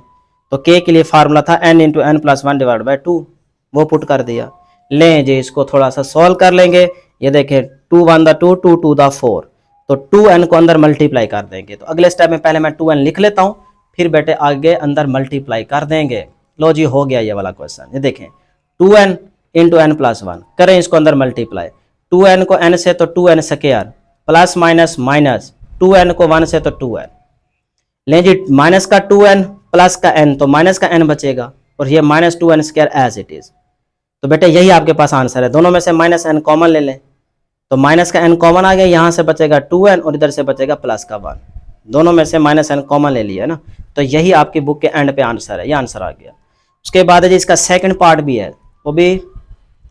तो k के लिए फार्मूला था n into n plus 1 divide by 2, वो पुट कर दिया। लें जी इसको थोड़ा सा सॉल्व कर लेंगे, ये देखें 2 1 द 2, 2 2 द 4, तो 2n को अंदर मल्टीप्लाई कर देंगे। तो अगले स्टेप में पहले मैं 2n लिख लेता हूँ, फिर बेटे आगे अंदर मल्टीप्लाई कर देंगे। लो जी हो गया ये वाला क्वेश्चन, ये देखें 2n इंटू एन प्लस 1, करें इसको अंदर मल्टीप्लाई, 2n को n से तो 2n square plus minus minus 2n को 1 से तो 2n, लें जी माइनस का 2n प्लस का n, तो माइनस का n बचेगा और ये minus 2n square as it is. तो बेटे यही आपके पास आंसर है। दोनों में से माइनस n कॉमन ले लें, तो माइनस का n कॉमन आ गया, यहाँ से बचेगा 2n और इधर से बचेगा प्लस का 1। दोनों में से माइनस n कॉमन ले लिया है ना, तो यही आपकी बुक के एंड पे आंसर है, ये आंसर आ गया। उसके बाद है जी इसका सेकंड पार्ट भी है, वो भी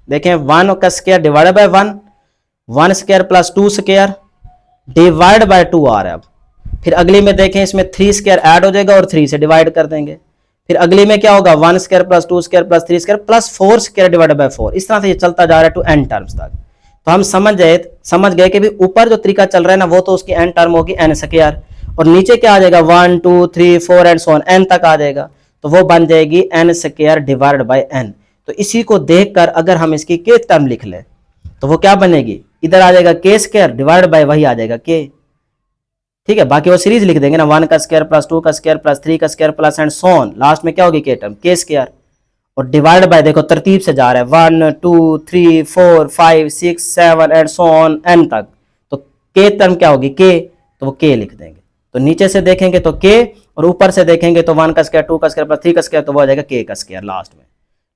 देखें। 1 का square divide bye 1, 1 square plus 2 square divide by 2 आ रहा है। अब फिर अगली में देखें, इसमें 3 स्क्वायर ऐड हो जाएगा और 3 से डिवाइड कर देंगे। फिर अगली में क्या होगा, 1 square plus 2 square plus 3 square plus 4 square divide bye 4। इस तरह से ये चलता जा रहा है टू एन टर्म्स तक। तो हम समझ गए कि भी ऊपर जो तरीका चल रहा है ना, वो तो उसकी एन टर्म होगी एन स्क्वायर, और नीचे क्या आ जाएगा 1 2 3 4 एंड सो ऑन एन तक आ जाएगा, तो वो बन जाएगी n square divide by n. तो इसी को देखकर अगर हम इसकी के टर्म लिख लें तो वो क्या बनेगी, इधर आ जाएगा के स्क्वायर डिवाइड बाय वही आ जाएगा के। ठीक है, बाकी वो सीरीज लिख देंगे ना, 1 का स्क्वायर प्लस 2 का स्क्वायर प्लस 3 का square plus and so on, last में क्या होगी के टर्म के स्क्वायर, और डिवाइड बाय देखो तरतीब से जा रहा है 1 2 3 4 5 6 7 एंड सो ऑन एन तक, तो के टर्म क्या होगी के, तो वो के लिख देंगे। तो नीचे से देखेंगे तो के, और ऊपर से देखेंगे तो 1 का स्क्वायर 2 का स्क्वायर प्लस 3 का स्क्वायर, तो वो आ जाएगा के का स्क्वायर लास्ट में।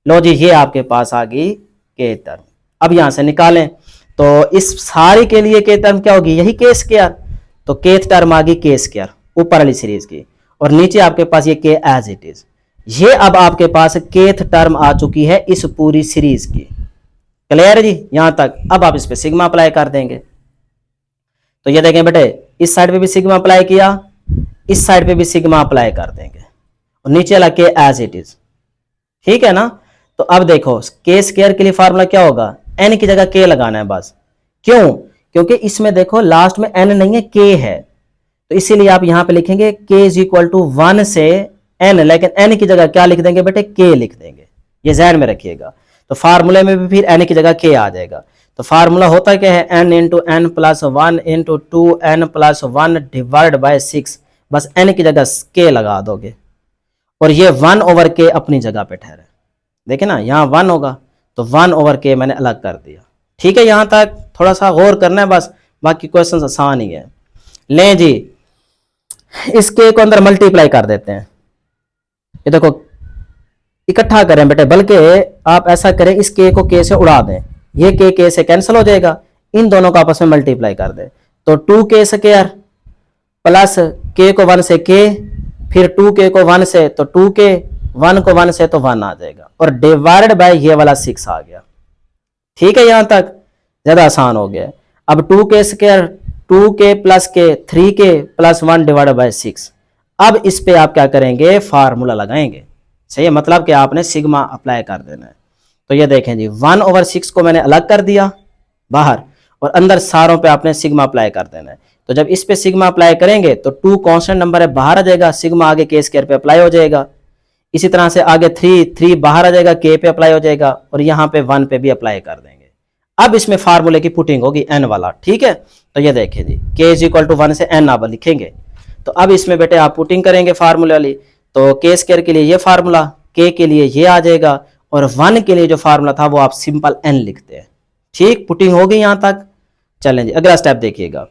लो जी, ये आपके पास आ गई के टर्म। अब यहां से निकालें तो इस सारी के लिए के टर्म क्या होगी, यही के स्क्वायर, तो के टर्म आ गई के स्क्वायर ऊपर वाली सीरीज की, और नीचे आपके पास ये के एज इट इज। ये अब आपके पास केथ टर्म आ चुकी है इस पूरी सीरीज की। क्लियर है जी यहां तक। अब आप इस पे सिग्मा अप्लाई कर देंगे, तो ये देखें बेटे, इस साइड पे भी सिग्मा अप्लाई किया, इस साइड पे भी सिग्मा अप्लाई कर देंगे, और नीचे वाला के एज इट इज। ठीक है ना। तो अब देखो के स्क्वायर के लिए फार्मूला क्या होगा, एन की जगह के लगाना है बस। क्यों, क्योंकि इसमें देखो लास्ट में एन नहीं है के है, तो इसीलिए आप यहां पे लिखेंगे के इज इक्वल टू 1 से एन, लेकिन एन की जगह क्या लिख देंगे बेटे, के लिख देंगे, ये ज़हन में रखिएगा। तो फार्मूले में भी फिर एन की जगह के आ जाएगा। तो फार्मूला होता क्या है, n into n plus 1 into 2n plus 1 divide by 6, बस एन की जगह के लगा दोगे, और ये 1 ओवर के अपनी जगह पे ठहरे। देखे ना, यहाँ 1 होगा तो 1 ओवर के मैंने अलग कर दिया। ठीक है, यहां तक थोड़ा सा गौर करना है बस, बाकी क्वेश्चन आसान ही है। लें जी, इस के को अंदर मल्टीप्लाई कर देते हैं। ये देखो इकट्ठा करें बेटे, बल्कि आप ऐसा करें इस के को के से उड़ा दें, ये के से कैंसिल हो जाएगा, इन दोनों को आपस में मल्टीप्लाई कर दें, तो 2k स्क्वायर प्लस के को 1 से के, फिर 2k को 1 से तो 2k, 1 को 1 से तो 1 आ जाएगा, और डिवाइडेड बाय ये वाला 6 आ गया। ठीक है, यहां तक ज्यादा आसान हो गया। अब 2k स्क्वायर 2k प्लस के 3k प्लस 1 डिवाइडेड बाय 6। अब इस पे आप क्या करेंगे, फार्मूला लगाएंगे। सही है, मतलब कि आपने सिग्मा अप्लाई कर देना है। तो ये देखें जी, 1 ओवर 6 को मैंने अलग कर दिया बाहर, और अंदर सारों पे आपने सिग्मा अप्लाई कर देना है। तो जब इस पे सिग्मा अप्लाई करेंगे तो 2 कांस्टेंट नंबर है, बाहर आ जाएगा, सिग्मा आगे के स्क्वायर पे अप्लाई हो जाएगा। इसी तरह से आगे 3 बाहर आ जाएगा, के पे अप्लाई हो जाएगा, और यहाँ पे 1 पे भी अप्लाई कर देंगे। अब इसमें फार्मूले की पुटिंग होगी एन वाला। ठीक है, तो ये देखिए जी, के इज इक्वल टू 1 से एन आप लिखेंगे। तो अब इसमें बेटे आप पुटिंग करेंगे फार्मूले वाली, तो के स्क्वायर के लिए ये फार्मूला, के लिए ये आ जाएगा, और 1 के लिए जो फार्मूला था वो आप सिंपल एन लिखते हैं। ठीक, पुटिंग हो गई यहां तक। चलें जी, अगला स्टेप देखिएगा।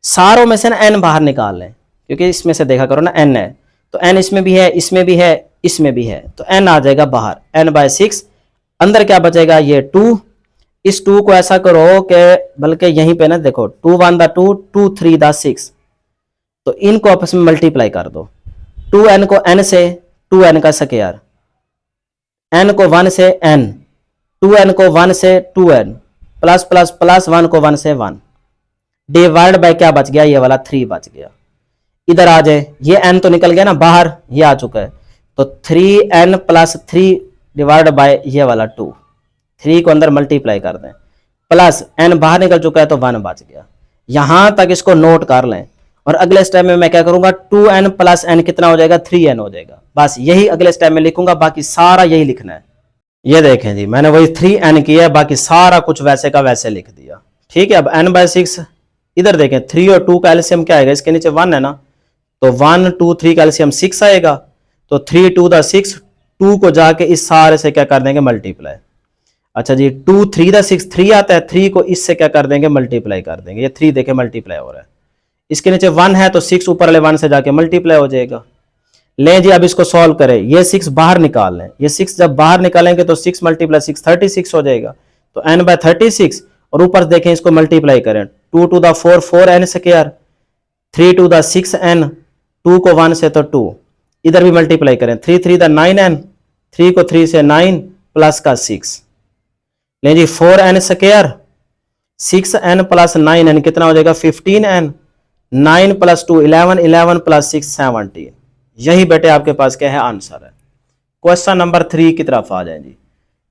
सारों में से ना एन बाहर निकाल लें, क्योंकि इसमें से देखा करो ना एन है, तो एन इसमें भी है, इसमें भी है, इसमें भी है, तो एन आ जाएगा बाहर, एन बाय 6। अंदर क्या बचेगा, ये 2। इस 2 को ऐसा करो कि बल्कि यहीं पे ना देखो, 2 1 द 2 2 3 द 6, तो इनको आपस में मल्टीप्लाई कर दो। 2n को n से 2n का स्क्वायर, n को 1 से n, 2n को 1 से 2n, प्लस प्लस प्लस 1 को 1 से 1, डिवाइड बाय क्या बच गया, ये वाला 3 बच गया। इधर आ जाए, ये n तो निकल गया ना बाहर, ये आ चुका है, तो 3n प्लस 3 डिवाइड बाय ये वाला 2, 3 को अंदर मल्टीप्लाई कर दें, प्लस n बाहर निकल चुका है तो 1 बच गया। यहां तक इसको नोट कर लें, और अगले स्टेप में मैं क्या करूंगा, 2n प्लस n कितना हो जाएगा, 3n हो जाएगा। बस यही अगले स्टेप में लिखूंगा, बाकी सारा यही लिखना है। ये देखें जी, मैंने वही 3n किया, बाकी सारा कुछ वैसे का वैसे लिख दिया। ठीक है, अब n बाय 6, इधर देखें 3 और 2 का एलसीएम क्या आएगा, इसके नीचे 1 है ना, तो 1 2 3 का एलसीएम 6 आएगा, तो 3 2 द 6, 2 को जाके इस सारे से क्या कर देंगे, मल्टीप्लाई। अच्छा जी, 2 3 द 6 3 आता है, 3 को इससे क्या कर देंगे, मल्टीप्लाई कर देंगे। ये 3 देखे मल्टीप्लाई हो रहा है, इसके नीचे 1 है तो 6 ऊपर वाले 1 से जाके मल्टीप्लाई हो जाएगा। लें जी अब इसको सॉल्व करें, ये 6 बाहर निकाल लें, ये 6 जब बाहर निकालेंगे तो 6 × 6 36 हो जाएगा, तो n/36 और ऊपर देखें इसको मल्टीप्लाई करें, 2 to the 4 4n square, 3 to the 6n, 2 को 1 से तो 2, इधर भी मल्टीप्लाई करें, 3 3 the 9n, 3 को 3 से 9 प्लस का 6, लें जी 4n square, 6n plus 9n कितना हो जाएगा 15n, 9 + 2 11, 11 + 6 17। यही बेटे आपके पास क्या है आंसर है। क्वेश्चन नंबर 3 की तरफ आ जाए जी।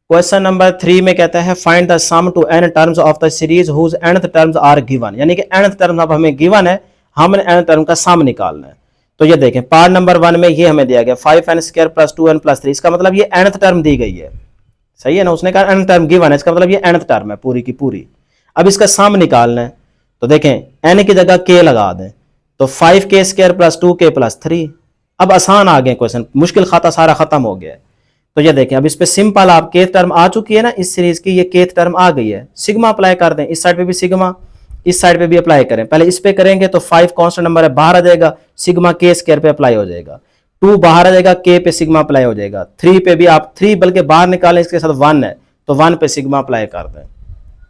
क्वेश्चन नंबर 3 में कहता है find the sum to n terms of the series whose nth terms are given, यानी कि nth टर्म अब हमें गिवन है, हमने nth टर्म का सम निकालना है। तो ये देखें पार्ट नंबर 1 में ये हमें दिया गया 5n² + 2n + 3, इसका मतलब ये nth टर्म दी गई है, सही है ना, उसने कहा nth टर्म गिवन है, इसका मतलब ये nth टर्म है पूरी की पूरी। अब इसका सम निकालना है, तो देखें n की जगह k लगा दें, तो 5k² + 2k + 3। अब आसान आ गए क्वेश्चन, मुश्किल खाता सारा खत्म हो गया है। तो ये देखें अब इस पे सिंपल आप केथ टर्म आ चुकी है ना इस सीरीज की, ये केथ टर्म आ गई है, सिग्मा अप्लाई कर दें, इस साइड पे भी सिग्मा, इस साइड पे भी अप्लाई करें। पहले इस पे करेंगे तो 5 कांस्टेंट नंबर है बाहर आ जाएगा, सिग्मा k² पे अप्लाई हो जाएगा, 2 बाहर आ जाएगा, k पे सिग्मा अप्लाई हो जाएगा, 3 पे भी आप 3 बल्कि बाहर निकालें, इसके साथ 1 है तो 1 पे सिग्मा अप्लाई कर दें,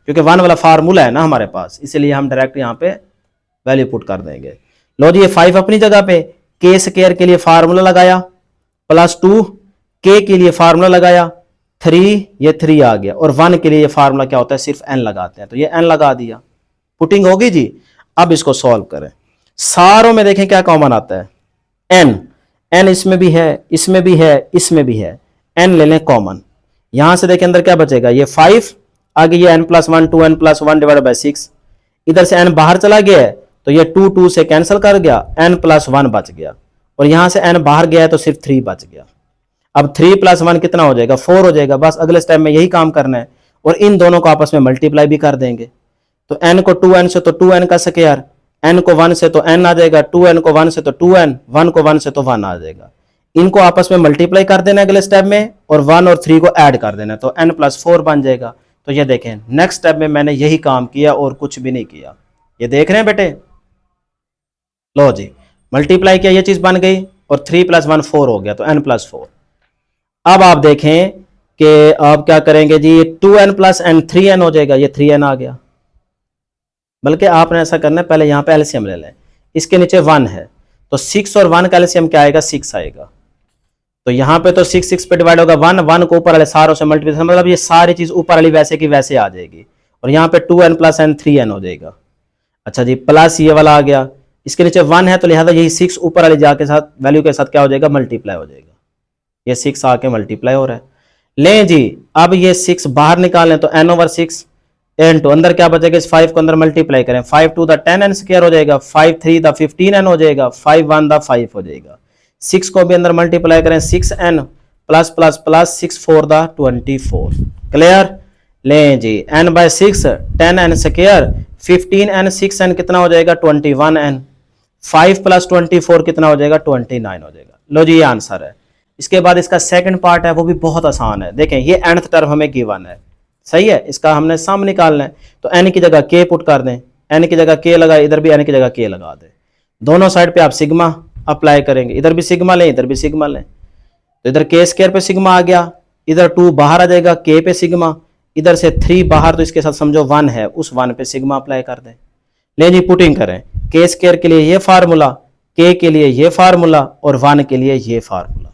क्योंकि 1 वाला फार्मूला है ना हमारे पास, इसलिए हम डायरेक्ट यहाँ पे वैल्यू पुट कर देंगे। लो जी ये 5 अपनी जगह पे, k² के लिए फार्मूला लगाया, +2 k के लिए फार्मूला लगाया, 3 ये 3 आ गया, और 1 के लिए ये फार्मूला क्या होता है सिर्फ n लगाते हैं, तो ये n लगा दिया, पुटिंग होगी जी। अब इसको सॉल्व करें, सारों में देखें क्या कॉमन आता है n इसमें भी है, इसमें भी है, इसमें भी है, n ले लें कॉमन, यहां से देखें अंदर क्या बचेगा, ये 5 आगे, ये n + 1 2n + 1 / 6, इधर से n बाहर चला गया है तो ये 2 2 से कैंसिल कर गया, n + 1 बच गया, और यहां से n बाहर गया है तो सिर्फ 3 बच गया। अब 3 + 1 कितना हो जाएगा 4 हो जाएगा, बस अगले स्टेप में यही काम करना है, और इन दोनों को आपस में मल्टीप्लाई भी कर देंगे, तो n को 2n से तो 2n का स्क्वायर, n को 1 से तो n आ जाएगा, 2n को 1 से तो 2n, 1 को 1 से तो 1 आ जाएगा, इनको आपस में मल्टीप्लाई कर देना अगले स्टेप में, और 1 और 3 को ऐड कर देना, तो n + 4 बन जाएगा। तो ये देखें नेक्स्ट स्टेप में मैंने यही काम किया और कुछ भी नहीं किया, ये देख रहे हैं बेटे, लो जी मल्टीप्लाई किया, ये चीज बन गई, और 3 + 1 4 हो गया, तो n + 4। अब आप देखें कि आप क्या करेंगे जी, 2n + n 3n हो जाएगा, ये 3n आ गया, बल्कि आपने ऐसा करना है पहले यहां पे एलसीएम ले लें, इसके नीचे 1 है तो 6 और 1 का एलसीएम क्या आएगा 6 आएगा, तो यहां पे तो 6 6 पे डिवाइड होगा, 1 1 को ऊपर वाले सारों से मल्टीप्लाई, मतलब ये सारी चीज ऊपर वाली वैसे की वैसे आ जाएगी, और यहाँ पे 2n + n 3n हो जाएगा। अच्छा जी प्लस ये वाला आ गया, इसके नीचे 1 है तो लिहाजा यही 6 ऊपर वाले जाके साथ वैल्यू के साथ क्या हो जाएगा मल्टीप्लाई हो जाएगा, ये 6 आके मल्टीप्लाई हो रहा है। लें जी अब ये 6 बाहर निकालें तो n/6 n, तो अंदर क्या बचेगा, इस 5 को अंदर मल्टीप्लाई करें, 5 2 द 10n² हो जाएगा, 5 3 द 15n हो जाएगा, 5 1 द 5 हो जाएगा, 6 को भी अंदर मल्टीप्लाई करें, 6n ++ 6 4 द 24, क्लियर। लें जी n/6 10n², 15n 6n कितना हो जाएगा 21n, 5 + 24 कितना हो जाएगा 29 हो जाएगा। लो जी ये आंसर है। इसके बाद इसका सेकंड पार्ट है वो भी बहुत आसान है, देखें ये nth टर्म हमें गिवन है, सही है, इसका हमने सम निकालना है, तो n की जगह k पुट कर दें, n की जगह k लगाए, इधर भी n की जगह k लगा दें, दोनों साइड पे आप सिग्मा अप्लाई करेंगे, इधर भी सिग्मा लें इधर भी सिग्मा लें, तो इधर k² पे सिग्मा आ गया, इधर 2 बाहर आ जाएगा, k पे सिग्मा, इधर से 3 बाहर, तो इसके साथ समझो 1 है, उस 1 पे सिग्मा अप्लाई कर दें। ले जी पुटिंग करें, k² के लिए ये फार्मूला, k के लिए ये फार्मूला, और 1 के लिए ये फार्मूला,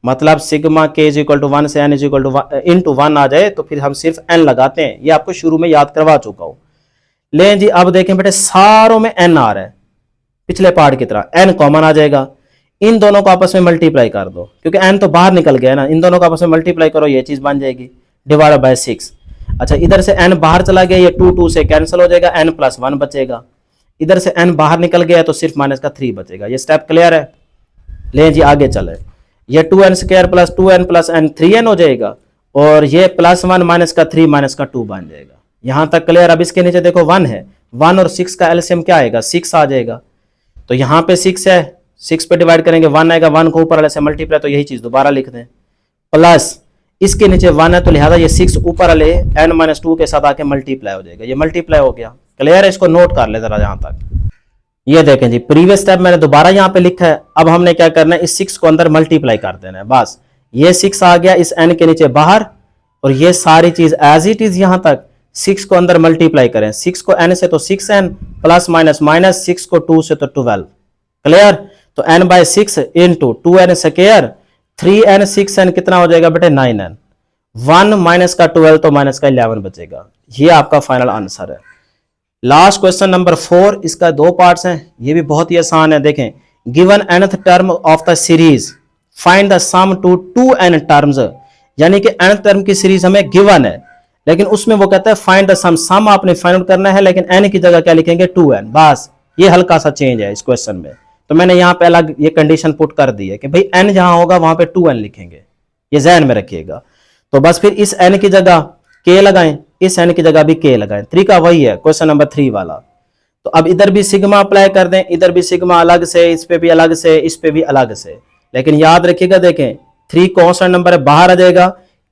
मतलब सिग्मा k = 1 से n = 1 आ जाए तो फिर हम सिर्फ n लगाते हैं, ये आपको शुरू में याद करवा चुका हूं। लें जी अब देखें बेटे सारों में n आ रहा है, पिछले पार्ट की तरह n कॉमन आ जाएगा, इन दोनों को आपस में मल्टीप्लाई कर दो, क्योंकि n तो बाहर निकल गया ना, इन दोनों को आपस में मल्टीप्लाई करो, ये चीज बन जाएगी /6। अच्छा इधर से n बाहर चला गया, ये 2 2 से कैंसिल हो जाएगा, n + 1 बचेगा, इधर से n बाहर निकल गया तो सिर्फ माइनस का 3 बचेगा। ये स्टेप क्लियर है। लें जी आगे चले, ये 2n² + 2n + n 3n हो जाएगा, और ये +1 - का 3 - का 2 बन जाएगा। यहां तक क्लियर। अब इसके नीचे देखो 1 है, 1 और 6 का एलसीएम क्या आएगा 6 आ जाएगा, तो यहां पे 6 है, 6 पे डिवाइड करेंगे 1 आएगा, 1 को ऊपर वाले से मल्टीप्लाई, तो यही चीज दोबारा लिख दें, प्लस इसके नीचे 1 है तो लिहाजा ये 6 ऊपर वाले n - 2 के साथ आके मल्टीप्लाई हो जाएगा, ये मल्टीप्लाई हो गया। क्लियर है, इसको नोट कर ले जरा यहां तक। ये देखें जी, प्रीवियस स्टेप मैंने दोबारा यहाँ पे लिखा है। अब हमने क्या करना है, इस 6 को अंदर मल्टीप्लाई कर देना है बस। ये 6 आ गया इस n के नीचे बाहर, और ये सारी चीज एज इट इज यहां तक 6 को अंदर मल्टीप्लाई करें। 6 को n से तो 6n, प्लस माइनस माइनस, 6 को 2 से तो 12। क्लियर? तो n bye 6 into 2n square, 3n 6n कितना हो जाएगा बेटे 9n। 1 माइनस का 12 तो माइनस का 11 बचेगा। ये आपका फाइनल आंसर है। लास्ट क्वेश्चन नंबर 4, इसका 2 पार्ट्स हैं, ये भी बहुत ही आसान है। देखें, given nth term of the series find the sum to 2n terms, यानी कि nth टर्म की सीरीज हमें गिवन है, लेकिन उसमें वो कहता है फाइंड द सम आपने फाइंड आउट करना है, लेकिन n की जगह क्या लिखेंगे 2n। बस ये हल्का सा चेंज है इस क्वेश्चन में, तो मैंने यहाँ पे अलग ये कंडीशन पुट कर दी है कि भाई n जहां होगा वहां पे 2n लिखेंगे, ये ध्यान में रखिएगा। तो बस फिर इस n की जगह k लगाएं, इस n की जगह भी k लगाएं। तरीका वही है क्वेश्चन नंबर 3 वाला। तो अब इधर भी सिग्मा अप्लाई कर दें, इधर भी सिग्मा अलग से, इस पे भी अलग से, इस पे भी अलग से, लेकिन याद रखिएगा देखें 3 कांस्टेंट नंबर है, बाहर आ जाएगा,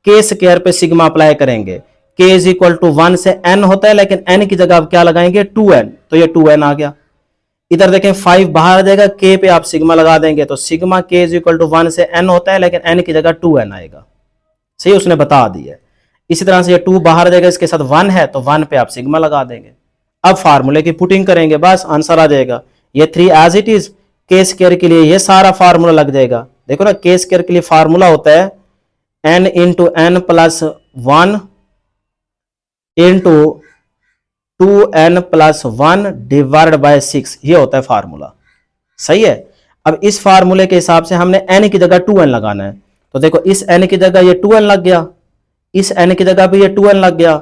k स्क्वायर पे सिग्मा अप्लाई करेंगे, k इज इक्वल टू 1 से n होता है, लेकिन n की जगह आप क्या लगाएंगे 2n, तो ये 2n आ गया। इधर देखें 5 बाहर आ जाएगा, k पे आप सिग्मा लगा देंगे, तो sigma k is equal to 1 से n होता है, लेकिन n की जगह 2n आएगा। सही, उसने बता दिया। इसी तरह से ये 2 बाहर आ जाएगा, इसके साथ 1 है तो 1 पे आप सिग्मा लगा देंगे। अब फार्मूले की पुटिंग करेंगे, बस आंसर आ जाएगा। ये 3 एज इट इज, के स्क्वायर के लिए ये सारा फार्मूला लग जाएगा। देखो ना, के स्क्वायर के लिए फार्मूला होता है n into n plus 1 into 2n plus 1 divide by 6, ये होता है फार्मूला। सही है। अब इस फार्मूले के हिसाब से हमने n की जगह 2n लगाना है, तो देखो इस n की जगह ये 2n लग गया, इस n की जगह भी ये 2n लग गया,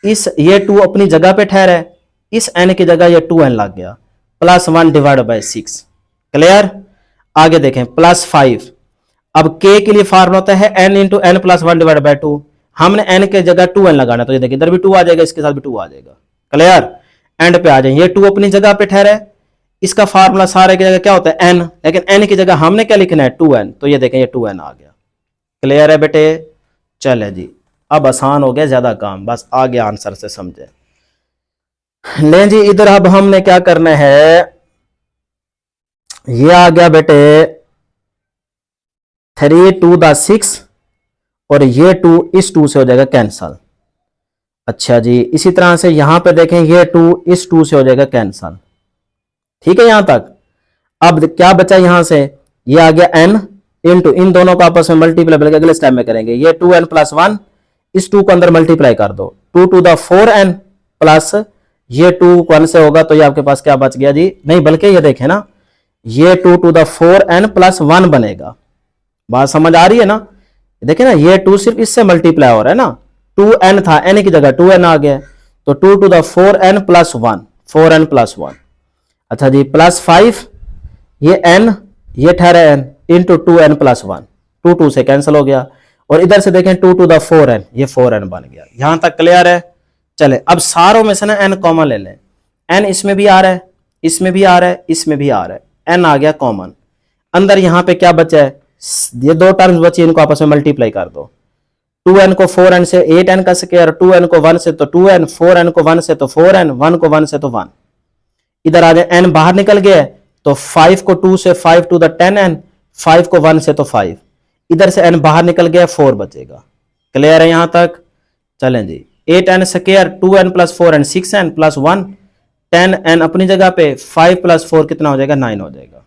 इस ये 2 अपनी जगह पे ठहरे, इस n की जगह ये 2n लग गया, प्लस 1 डिवाइड बाय 6। क्लियर? आगे देखें प्लस 5। अब k के लिए फार्मूला होता है n into n plus 1 divide by 2, हमने n के जगह 2n लगाना, तो ये देखिए इधर भी 2 आ जाएगा, इसके साथ भी 2 आ जाएगा। क्लियर? एंड पे आ जाए, ये 2 अपनी जगह पे ठहरे, इसका फार्मूला सारे की जगह क्या होता है n, लेकिन n की जगह हमने क्या लिखना है 2n, तो ये देखें ये 2n आ गया। क्लियर है बेटे? चले जी, अब आसान हो गया ज्यादा काम, बस आगे आंसर से समझे। लें जी, इधर अब हमने क्या करना है, ये आ गया बेटे 3 टू द 6, और ये 2 इस 2 से हो जाएगा कैंसल। अच्छा जी, इसी तरह से यहां पे देखें ये 2 इस 2 से हो जाएगा कैंसल। ठीक है यहां तक। अब क्या बचा यहां से, ये आ गया n इंटू, इन दोनों को आपस में मल्टीप्लाई बल्कि अगले स्टेप में करेंगे, ये 2n प्लस 1, इस 2 को अंदर मल्टीप्लाई कर दो, 2 टू द 4n प्लस ये 2 1 से होगा, तो ये आपके पास क्या बच गया जी, नहीं बल्कि ये देखें ना, ये 2 टू द 4n प्लस 1 बनेगा। बात समझ आ रही है ना? देखिए ना, ये 2 सिर्फ इससे मल्टीप्लाई हो रहा है ना, 2n था, n की जगह 2n आ गया, तो 2 to the 4n plus 1, 4n plus 1। अच्छा जी, प्लस 5, ये n, ये ठहरा n इंटू 2n प्लस 1, 2 2 से कैंसिल हो गया, और इधर से देखें 2 टू द 4n, ये 4n बन गया। यहां तक क्लियर है? चले, अब सारों में से ना n कॉमन ले लें, n इसमें भी आ रहा है, इसमें भी आ रहा है, इसमें भी आ रहा है, n आ गया कॉमन। अंदर यहां पे क्या बचा है, ये 2 टर्म्स बची, इनको आपस में मल्टीप्लाई कर दो, 2n को 4n से 8n का स्क्वायर, 2n को 1 से तो 2n, 4n को 1 से तो 4n, 1 को 1 से तो 1। इधर आ जाए, n बाहर निकल गया, तो 5 को 2 से 5 टू द 10n, 5 को 1 से तो 5, इधर से n बाहर निकल गया, 4 बचेगा। क्लियर है यहां तक? चलें जी, 8n square, 2n plus 4n 6n plus 1, 10n अपनी जगह पे, 5 प्लस 4 कितना हो जाएगा 9 हो जाएगा।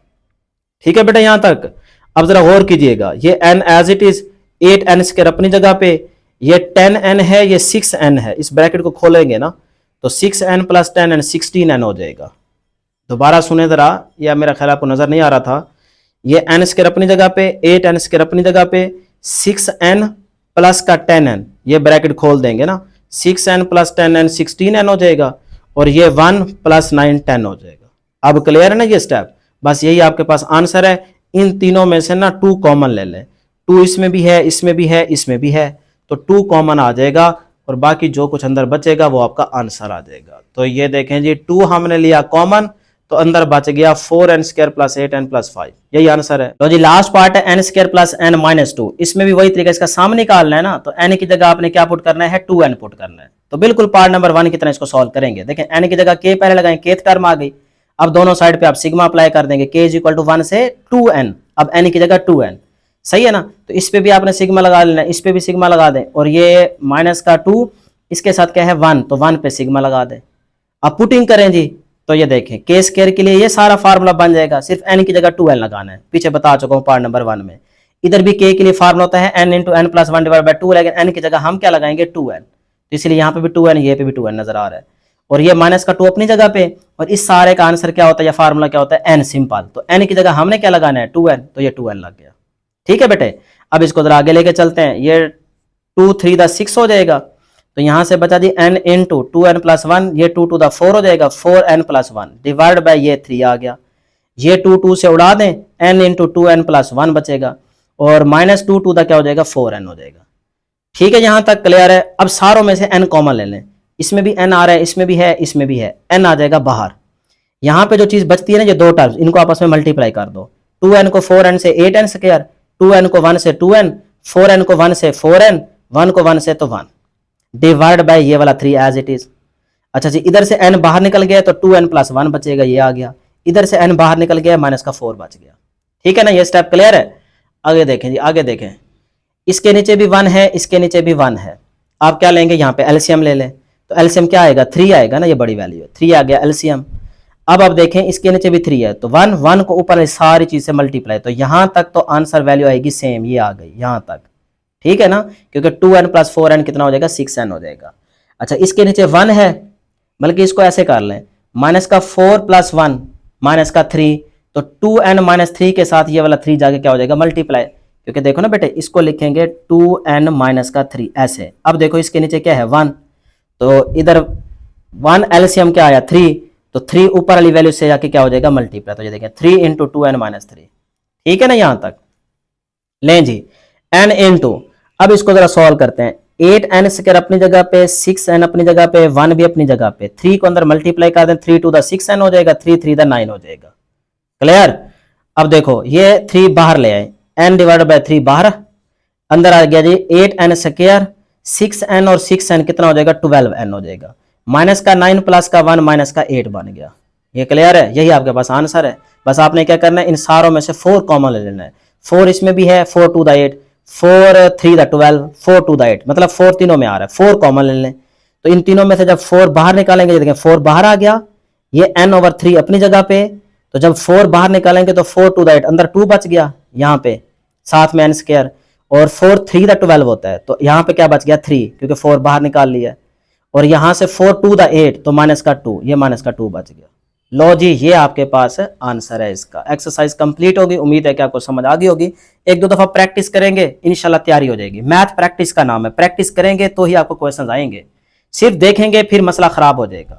ठीक है बेटा यहां तक? अब जरा गौर कीजिएगा, ये n as it is, 8n square अपनी जगह पे, ये 10n है, ये 6n है, इस ब्रैकेट को खोलेंगे ना तो 6n प्लस 10n 16n हो जाएगा। दोबारा सुने जरा, या मेरा ख्याल आपको नजर नहीं आ रहा था, ये n स्क्वायर अपनी जगह पे, 8n स्क्वायर अपनी जगह पे, 6n प्लस का 10n, ये ब्रैकेट खोल देंगे ना, 6n प्लस 10n 16n हो जाएगा, और ये 1 प्लस 9 10 हो जाएगा। अब क्लियर है ना ये स्टेप? बस यही आपके पास आंसर है। इन तीनों में से ना 2 कॉमन ले लें, 2 इसमें भी है, इसमें भी है, इसमें भी है, तो 2 कॉमन आ जाएगा, और बाकी जो कुछ अंदर बचेगा वो आपका आंसर आ जाएगा। तो ये देखें जी, 2 हमने लिया कॉमन, तो अंदर बच गया 4n square plus 8n plus 5, यही आंसर है। तो जी लास्ट पार्ट है n square plus n minus 2, इसमें भी वही तरीका, इसका सामने निकालना है ना, तो n की जगह आपने क्या पुट करना है, 2n पुट करना है। तो बिल्कुल पार्ट नंबर 1 की तरह इसको सॉल्व करेंगे। देखें n की जगह k पहले लगाएं, kth टर्म आ गई, अब दोनों साइड पे आप सिग्मा अप्लाई कर देंगे, k इज इक्वल टू 1 से 2n, अब n की जगह 2n, सही है ना। तो इस पे भी आपने सिग्मा लगा लेना, इस पे भी सिग्मा लगा दें, और ये माइनस का 2 इसके साथ क्या है 1, तो 1 पे सिग्मा लगा दें। अब पुटिंग करें जी, तो ये देखें k स्क्वायर के लिए ये सारा फार्मूला बन जाएगा, सिर्फ n की जगह 2n लगाना है, पीछे बता चुका हूँ पार्ट नंबर 1 में। इधर भी k के लिए फार्मूला होता है n into n plus 1 divide by 2, लेकिन n की जगह हम क्या लगाएंगे 2n, तो इसलिए यहाँ पे भी 2n, ये पे भी 2n नजर आ रहा है, और ये माइनस का 2 अपनी जगह पे, और इस सारे का आंसर क्या होता है या फार्मूला क्या होता है n सिंपल, तो n की जगह हमने क्या लगाना है 2n, तो ये 2n लग गया। ठीक है बेटे, अब इसको जरा आगे लेके चलते हैं, ये 2 3 द 6 हो जाएगा, तो यहां से बचा जी n इंटू 2n प्लस 1, ये 2 टू द 4 हो जाएगा, 4n प्लस 1 डिवाइड बाई ये 3 आ गया, ये 2 2 से उड़ा दें, n इंटू 2n प्लस 1 बचेगा, और माइनस 2 टू द क्या हो जाएगा 4n हो जाएगा। ठीक है, यहां तक क्लियर है। अब सारों में से n कॉमन ले लें, इसमें भी n आ रहा है, इसमें भी है, इसमें भी है, n आ जाएगा बाहर। यहां पे जो चीज बचती है ना, ये दो टर्म्स, इनको आपस में मल्टीप्लाई कर दो, 2n को 4n से 8n स्क्वायर, 2n को 1 से 2n, 4n को 1 से 4n, 1 को 1 से तो 1, डिवाइड बाय ये वाला 3 एज इट इज। अच्छा जी, इधर से n बाहर निकल गया तो 2n प्लस 1 बचेगा, ये आ गया, इधर से n बाहर निकल गया, माइनस का 4 बच गया। ठीक है ना, ये स्टेप क्लियर है। आगे देखें जी, आगे देखें, इसके नीचे भी 1 है, इसके नीचे भी 1 है, आप क्या लेंगे यहाँ पे एलसीएम ले लें, तो एलसीएम क्या आएगा 3 आएगा ना, ये बड़ी वैल्यू है, 3 आ गया एलसीएम। अब आप देखें इसके नीचे भी 3 है, तो 1 1 को ऊपर सारी चीज से मल्टीप्लाई, तो यहां तक तो आंसर वैल्यू आएगी सेम, ये आ गई यहां तक। ठीक है ना, क्योंकि 2n प्लस 4n कितना हो जाएगा 6n हो जाएगा। अच्छा, इसके नीचे 1 है, बल्कि इसको ऐसे कर लें, माइनस का 4 प्लस 1 माइनस का 3, तो 2n माइनस 3 के साथ ये वाला 3 जाके क्या हो जाएगा मल्टीप्लाई, क्योंकि देखो ना बेटे, इसको लिखेंगे 2n माइनस का 3 ऐसे। अब देखो इसके नीचे क्या है 1, तो इधर 1 एलसीएम क्या आया 3, तो 3 ऊपर वाली वैल्यू से जाके क्या हो जाएगा मल्टीप्लाई, तो ये देखें 3 इंटू 2n माइनस 3। ठीक है ना, यहां तक लें जी, n इंटू, अब इसको जरा सॉल्व करते हैं, 8n स्क्वायर अपनी जगह पे, 6n अपनी जगह पे, 1 भी अपनी जगह पे, 3 को अंदर मल्टीप्लाई कर दें, 3 टू द 6n हो जाएगा, 3 3 द 9 हो जाएगा। क्लियर। अब देखो ये 3 बाहर ले आए, n डिवाइड बाय 3 बाहर, अंदर आ गया जी 8n स्क्वायर, 6n और 6n कितना हो जाएगा 12n हो जाएगा, माइनस का 9 प्लस का 1 माइनस का 8 बन गया। ये क्लियर है, यही आपके पास आंसर है। बस आपने क्या करना है, इन सारों में से 4 कॉमन ले लेना है, 4 इसमें भी है, 4 to the 8, 4 3 the 12, 4 to the 8, मतलब 4 तीनों में आ रहा है, 4 कॉमन ले लें। तो इन तीनों में से जब 4 बाहर निकालेंगे, देखें 4 बाहर आ गया, ये n ओवर 3 अपनी जगह पे, तो जब 4 बाहर निकालेंगे तो 4 टू द 8, अंदर 2 बच गया यहाँ पे, साथ में n स्क्वायर, और 4 3 द 12 होता है, तो यहाँ पे क्या बच गया 3, क्योंकि 4 बाहर निकाल लिया, और यहां से 4 टू द 8, तो माइनस का 2, ये माइनस का 2 बच गया। लो जी, ये आपके पास आंसर है इसका। एक्सरसाइज कंप्लीट होगी, उम्मीद है कि आपको समझ आ गई होगी। एक दो दफा प्रैक्टिस करेंगे, इंशाल्लाह तैयारी हो जाएगी। मैथ प्रैक्टिस का नाम है, प्रैक्टिस करेंगे तो ही आपको क्वेश्चंस आएंगे, सिर्फ देखेंगे फिर मसला खराब हो जाएगा।